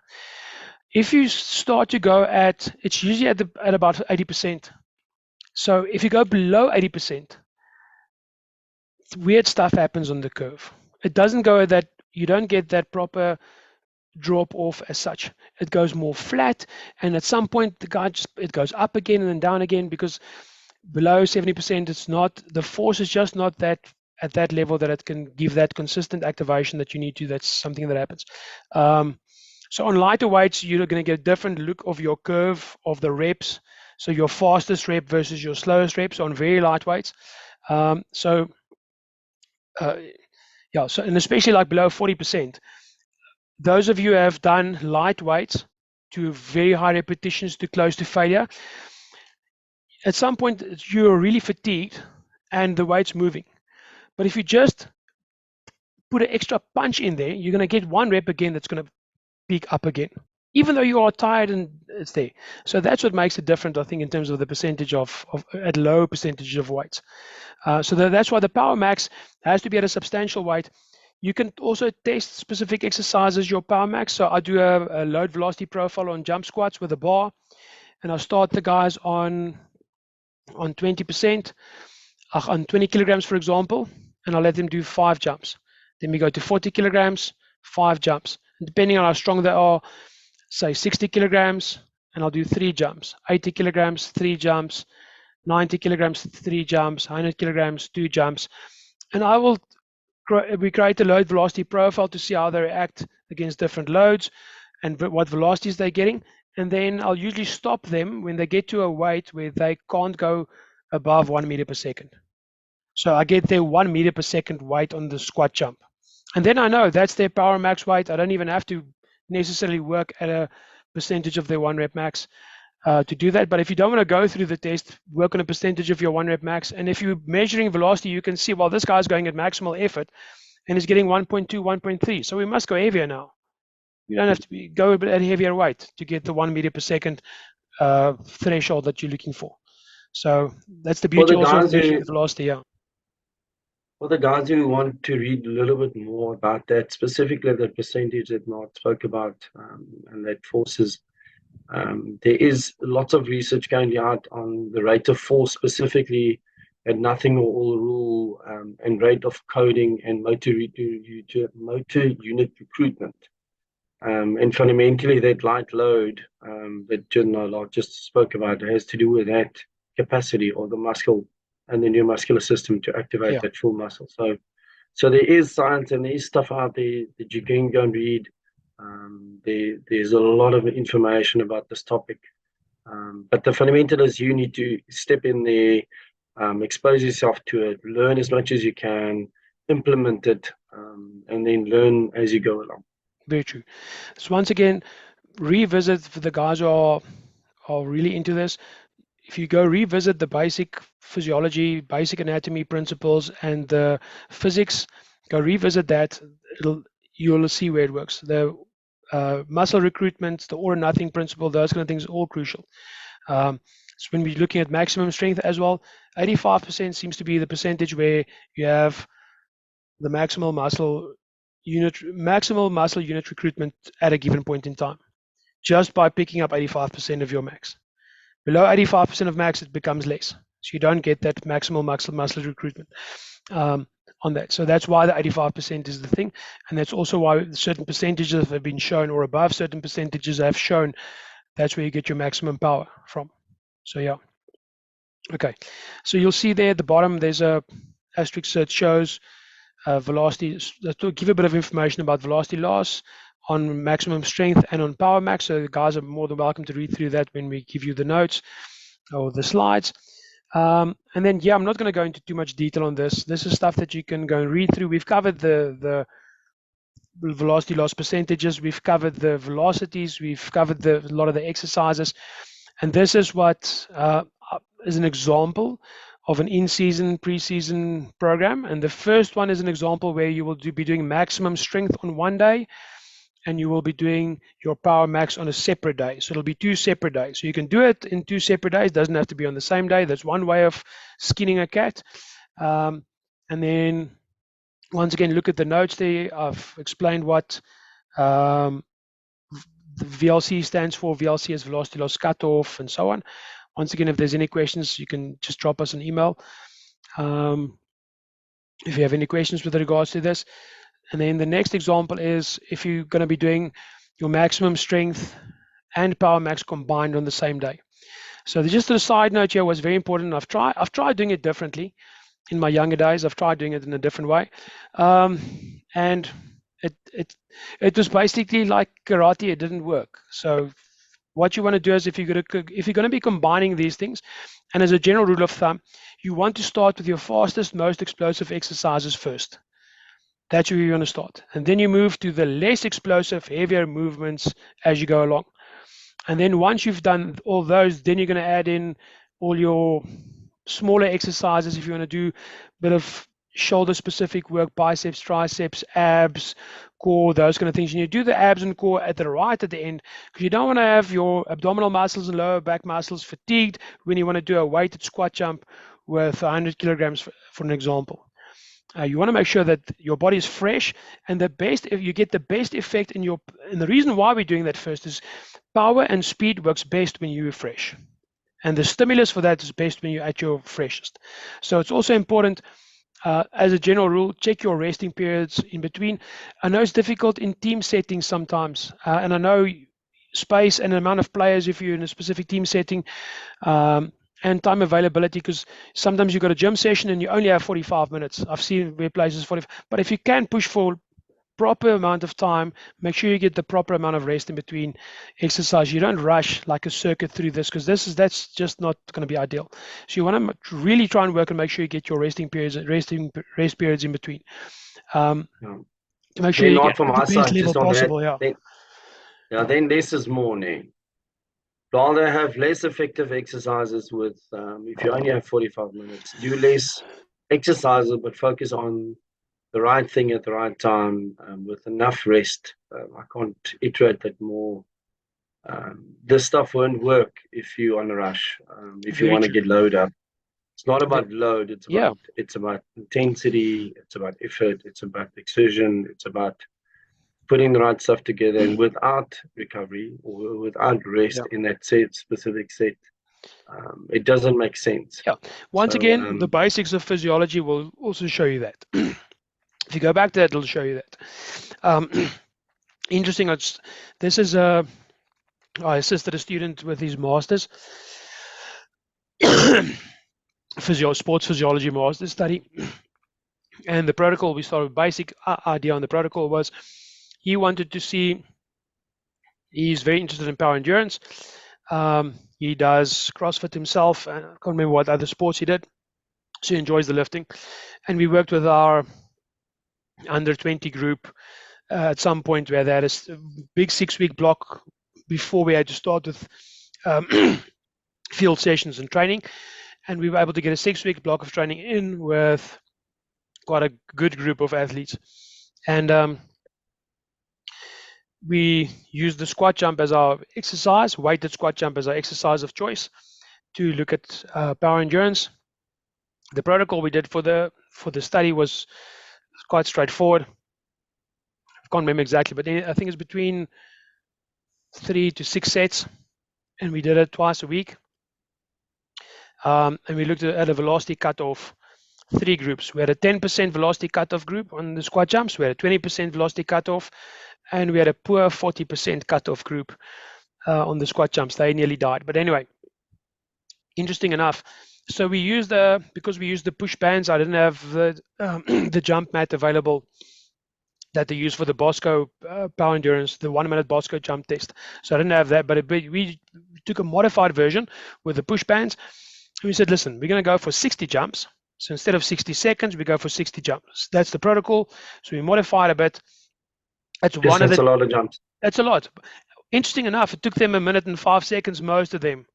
If you start to go it's usually at about 80%. So if you go below 80%, weird stuff happens on the curve. It doesn't go that, you don't get that proper drop off as such. It goes more flat, and at some point it goes up again and then down again, because below 70%, it's not, the force is just not that at that level that it can give that consistent activation that you need to. That's something that happens. So on lighter weights, you're going to get a different look of your curve of the reps. So your fastest rep versus your slowest reps on very light weights. So and especially like below 40%, those of you who have done light weights to very high repetitions to close to failure, at some point you're really fatigued and the weight's moving. But if you just put an extra punch in there, you're going to get 1 rep again that's going to peak up again, even though you are tired and it's there. So that's what makes it different, I think, in terms of the percentage of at low percentage of weights. So that's why the Power Max has to be at a substantial weight. You can also test specific exercises, your Power Max. So I do a load velocity profile on jump squats with a bar, and I start the guys on 20%, on 20 kilograms, for example, and I'll let them do 5 jumps. Then we go to 40 kilograms, 5 jumps. And depending on how strong they are, say 60 kilograms, and I'll do 3 jumps. 80 kilograms, 3 jumps. 90 kilograms, 3 jumps. 100 kilograms, 2 jumps. And we create a load velocity profile to see how they react against different loads and what velocities they're getting. And then I'll usually stop them when they get to a weight where they can't go above 1 meter per second. So I get their 1 meter per second weight on the squat jump. And then I know that's their Power Max weight. I don't even have to necessarily work at a percentage of their 1 rep max to do that. But if you don't want to go through the test, work on a percentage of your 1 rep max. And if you're measuring velocity, you can see, well, this guy's going at maximal effort and he's getting 1.2, 1.3. So we must go heavier now. You don't have to go a bit at a heavier weight to get the 1 meter per second threshold that you're looking for. So that's the beauty also of measuring velocity. Yeah. For the guys who want to read a little bit more about that, specifically the percentage that Naat spoke about, and that forces, there is lots of research going out on the rate of force specifically at nothing or all rule, and rate of coding and motor unit recruitment. And fundamentally, that light load that Naat just spoke about has to do with that capacity or the muscle and the neuromuscular system to activate that full muscle. So there is science and there is stuff out there that you can go and read. There's a lot of information about this topic. But the fundamental is you need to step in there, expose yourself to it, learn as much as you can, implement it, and then learn as you go along. Very true. So once again, revisit for the guys who are really into this. If you go revisit the basic physiology, basic anatomy principles, and the physics, go revisit that. You'll see where it works. The muscle recruitment, the all or nothing principle, those kind of things are all crucial. So when we're looking at maximum strength as well, 85% seems to be the percentage where you have the maximal muscle unit recruitment at a given point in time, just by picking up 85% of your max. Below 85% of max, it becomes less. So you don't get that maximal muscle recruitment. on that. So that's why the 85% is the thing, and that's also why certain percentages have been shown, or above certain percentages have shown. That's where you get your maximum power from. So yeah. Okay, so you'll see there at the bottom there's a asterisk that shows velocity. To give a bit of information about velocity loss on maximum strength and on power max. So the guys are more than welcome to read through that when we give you the notes or the slides. And then, yeah, I'm not going to go into too much detail on this. This is stuff that you can go and read through. We've covered the velocity loss percentages. We've covered the velocities. We've covered a lot of the exercises. And this is what is an example of an in-season, pre-season program. And the first one is an example where you will be doing maximum strength on one day, and you will be doing your power max on a separate day. So it'll be 2 separate days. So you can do it in 2 separate days. It doesn't have to be on the same day. That's one way of skinning a cat. And then once again, look at the notes there. I've explained what the VLC stands for. VLC is velocity loss cutoff, and so on. Once again, if there's any questions, you can just drop us an email if you have any questions with regards to this. And then the next example is if you're going to be doing your maximum strength and power max combined on the same day. So just a side note here was very important. I've tried doing it differently in my younger days. I've tried doing it in a different way, and it was basically like karate. It didn't work. So what you want to do is if you're going to be combining these things, and as a general rule of thumb, you want to start with your fastest, most explosive exercises first. That's where you want to start. And then you move to the less explosive, heavier movements as you go along. And then once you've done all those, then you're going to add in all your smaller exercises if you want to do a bit of shoulder specific work, biceps, triceps, abs, core, those kind of things. And you do the abs and core at the end, because you don't want to have your abdominal muscles and lower back muscles fatigued when you want to do a weighted squat jump with 100 kilograms, for an example. You want to make sure that your body is fresh, and if you get the best effect and the reason why we're doing that first is power and speed works best when you're fresh, and the stimulus for that is best when you're at your freshest. So it's also important, as a general rule, check your resting periods in between. I know it's difficult in team settings sometimes, and I know space and amount of players if you're in a specific team setting, and time availability, because sometimes you've got a gym session and you only have 45 minutes. I've seen where places 45, but if you can push for proper amount of time, make sure you get the proper amount of rest in between exercise. You don't rush like a circuit through this, because that's just not going to be ideal. So you want to really try and work and make sure you get your rest periods in between. To make sure you get from the our best side, level just on possible. that, then less is more. Rather have less effective exercises with, if you only have 45 minutes, do less exercises, but focus on the right thing at the right time, with enough rest. I can't iterate that more. This stuff won't work if you're on a rush. If you want to get load up, it's not about load. It's about intensity. It's about effort. It's about exertion. It's about putting the right stuff together, and without recovery or without rest in that specific set, it doesn't make sense. Once again, the basics of physiology will also show you that. If you go back to that, it'll show you that. Interesting. This is I assisted a student with his master's, sports physiology master's study. And the protocol, we started with basic idea on the protocol was he wanted to see, he's very interested in power endurance. He does CrossFit himself, and I can't remember what other sports he did. So he enjoys the lifting. And we worked with our under 20 group at some point where they had a big 6-week block before we had to start with field sessions and training. And we were able to get a 6-week block of training in with quite a good group of athletes. And we used the squat jump as our exercise, weighted squat jump as our exercise of choice to look at power endurance. The protocol we did for the study was quite straightforward. I can't remember exactly, but I think it's between 3 to 6 sets, and we did it twice a week. And we looked at a velocity cutoff three groups. We had a 10% velocity cutoff group on the squat jumps. We had a 20% velocity cutoff, and we had a poor 40% cutoff group on the squat jumps. They nearly died. But anyway, interesting enough. So we used because we used the push bands. I didn't have the the jump mat available that they use for the Bosco power endurance, the 1 minute Bosco jump test. So I didn't have that, but we took a modified version with the push bands. We said, listen, we're going to go for 60 jumps. So instead of 60 seconds, we go for 60 jumps. That's the protocol. So we modified a bit. That's a lot of jumps. That's a lot. Interesting enough, it took them 1 minute and 5 seconds, most of them,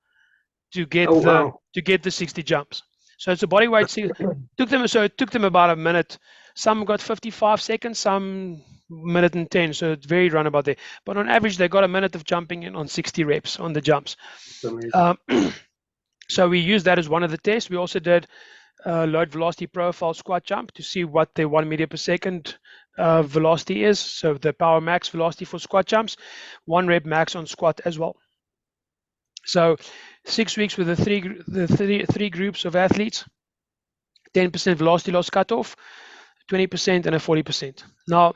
to get the 60 jumps. So it's a body weight. It took them about a minute. Some got 55 seconds, some 1 minute and 10. So it's very roundabout there. But on average, they got a minute of jumping in on 60 reps on the jumps. So we used that as one of the tests. We also did load velocity profile squat jump to see what the 1 meter per second velocity is. So the power max velocity for squat jumps, 1 rep max on squat as well. So 6 weeks with the three groups of athletes, 10% velocity loss cutoff, 20% and a 40%. Now,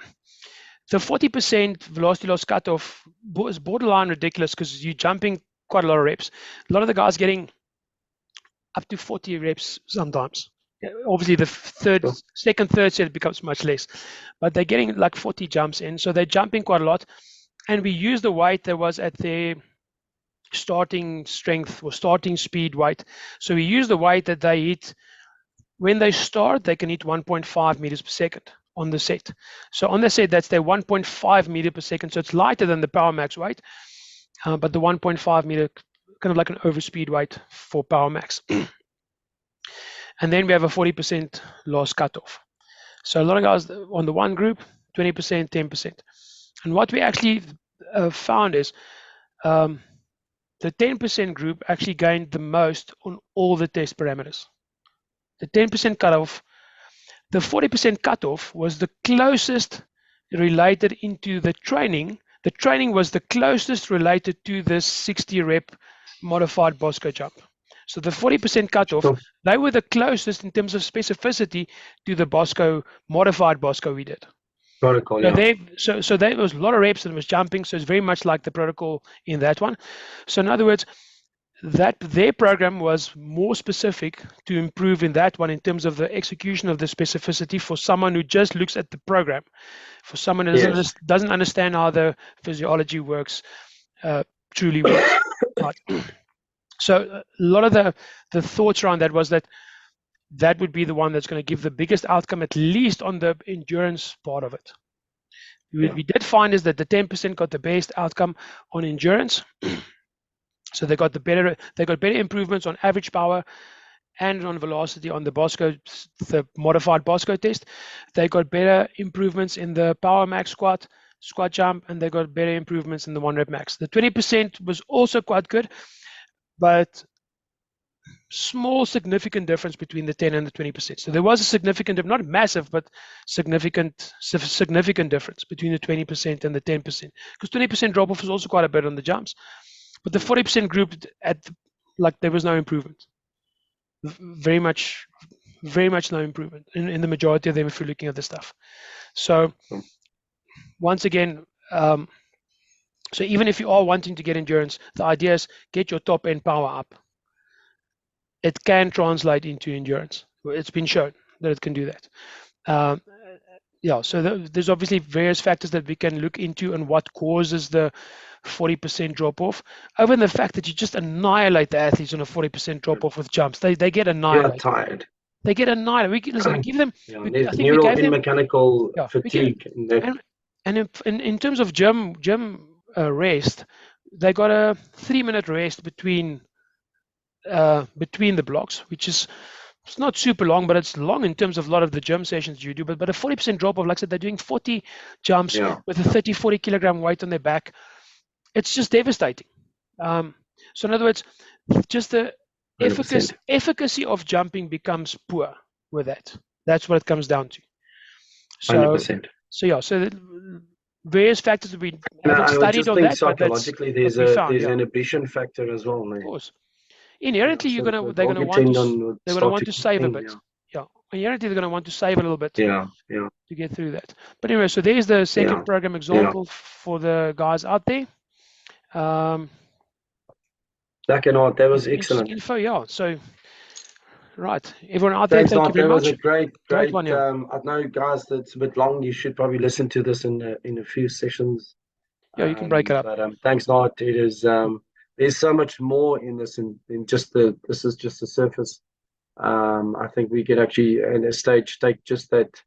the 40% velocity loss cutoff is borderline ridiculous because you're jumping quite a lot of reps. A lot of the guys getting up to 40 reps sometimes. Obviously, the second, third set becomes much less, but they're getting like 40 jumps in, so they're jumping quite a lot. And we use the weight that was at their starting strength or starting speed weight. So we use the weight that they hit when they start. They can hit 1.5 meters per second on the set. So on the set, that's their 1.5 meter per second. So it's lighter than the power max weight, but the 1.5 meter, kind of like an overspeed weight for power max. And then we have a 40% loss cutoff. So a lot of guys on the one group, 20%, 10%. And what we actually found is the 10% group actually gained the most on all the test parameters. The 10% cutoff, the 40% cutoff was the closest related into the training. The training was the closest related to the 60 rep modified Bosco jump. So the 40% cutoff, they were the closest in terms of specificity to the Bosco, modified Bosco we did. Protocol, so there was a lot of reps and it was jumping, so it's very much like the protocol in that one. So in other words, that their program was more specific to improve in that one in terms of the execution of the specificity for someone who just looks at the program. For someone who doesn't understand how the physiology works, truly works. Right. So a lot of the thoughts around that was that would be the one that's going to give the biggest outcome, at least on the endurance part of it. We did find is that the 10% got the best outcome on endurance. So they got better improvements on average power and on velocity on the Bosco, the modified Bosco test. They got better improvements in the power max squat jump, and they got better improvements in the 1 rep max. The 20% was also quite good, but small significant difference between the 10 and the 20%. So there was a significant, not massive, but significant difference between the 20% and the 10%, because 20% drop off was also quite a bit on the jumps. But the 40% group, there was no improvement. Very much no improvement in the majority of them if you're looking at the stuff. So once again, so even if you are wanting to get endurance, the idea is get your top end power up. It can translate into endurance. It's been shown that it can do that. So there's obviously various factors that we can look into and what causes the 40% drop off. Other than the fact that you just annihilate the athletes on a 40% drop off with jumps, they get annihilated. You're tired. They get annihilated. We give them. There's neural and mechanical fatigue. And in terms of gym rest, they got a 3-minute rest between the blocks, which is, it's not super long, but it's long in terms of a lot of the gym sessions you do. But a 40% drop off, like I said, they're doing 40 jumps with a 30-40 kilogram weight on their back. It's just devastating. So in other words, just the efficacy of jumping becomes poor with that. That's what it comes down to. So, 100%. So the various factors that we haven't studied on that. Psychologically, there's an inhibition factor as well, man. Of course. Inherently, they're going to want to save a bit. they're going to want to save a little bit Yeah. to get through that. But anyway, so there's the second program example for the guys out there. Lekker, Naat, that was excellent. Info, yeah. So, right, everyone out Thanks, there, thank you Naat. very That was much. a great one, yeah. I know, guys, that's a bit long. You should probably listen to this in a few sessions. Yeah, you can break it up. But thanks, Naat. It is there's so much more in this in just this is just the surface. I think we could actually at a stage take just that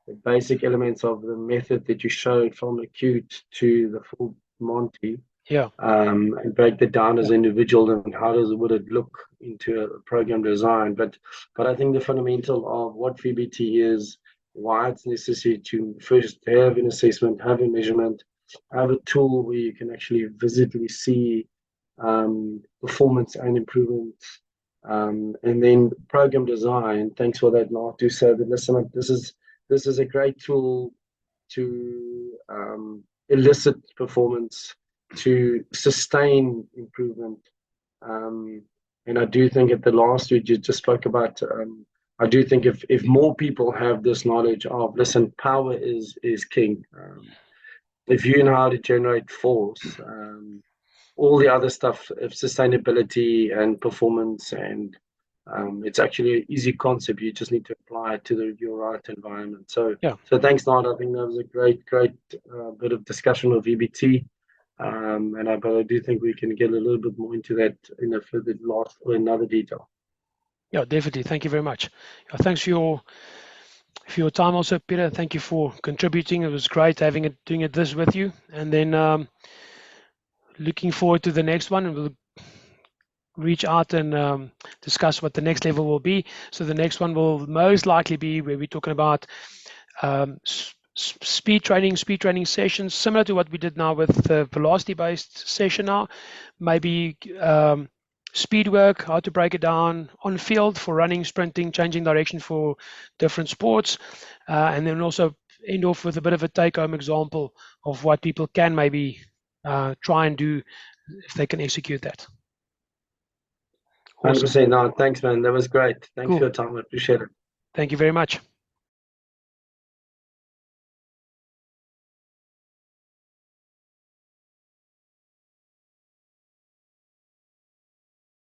the basic elements of the method that you showed from acute to the full Monty. Yeah. And break that down as individual and how would it look into a program design. But I think the fundamental of what VBT is, why it's necessary to first have an assessment, have a measurement, have a tool where you can actually visibly see performance and improvements. And then program design. Thanks for that, Naat, to say that listen, this is a great tool to elicit performance, to sustain improvement. And I do think at the last week you just spoke about, I do think if more people have this knowledge of, listen, power is king. If you know how to generate force, all the other stuff of sustainability and performance, and it's actually an easy concept. You just need to apply it to your right environment. So thanks, Naat. I think that was a great bit of discussion of VBT. But I do think we can get a little bit more into that in a further another detail. Yeah, definitely. Thank you very much. Thanks for your time also, Pieter. Thank you for contributing. It was great doing this with you. And then looking forward to the next one, and we'll reach out and discuss what the next level will be. So the next one will most likely be where we're talking about speed training sessions, similar to what we did now with the velocity-based session now. Maybe speed work, how to break it down on field for running, sprinting, changing direction for different sports. And then also end off with a bit of a take-home example of what people can maybe try and do if they can execute that. 100%. No, thanks, man. That was great. Thanks for your time. I appreciate it. Thank you very much.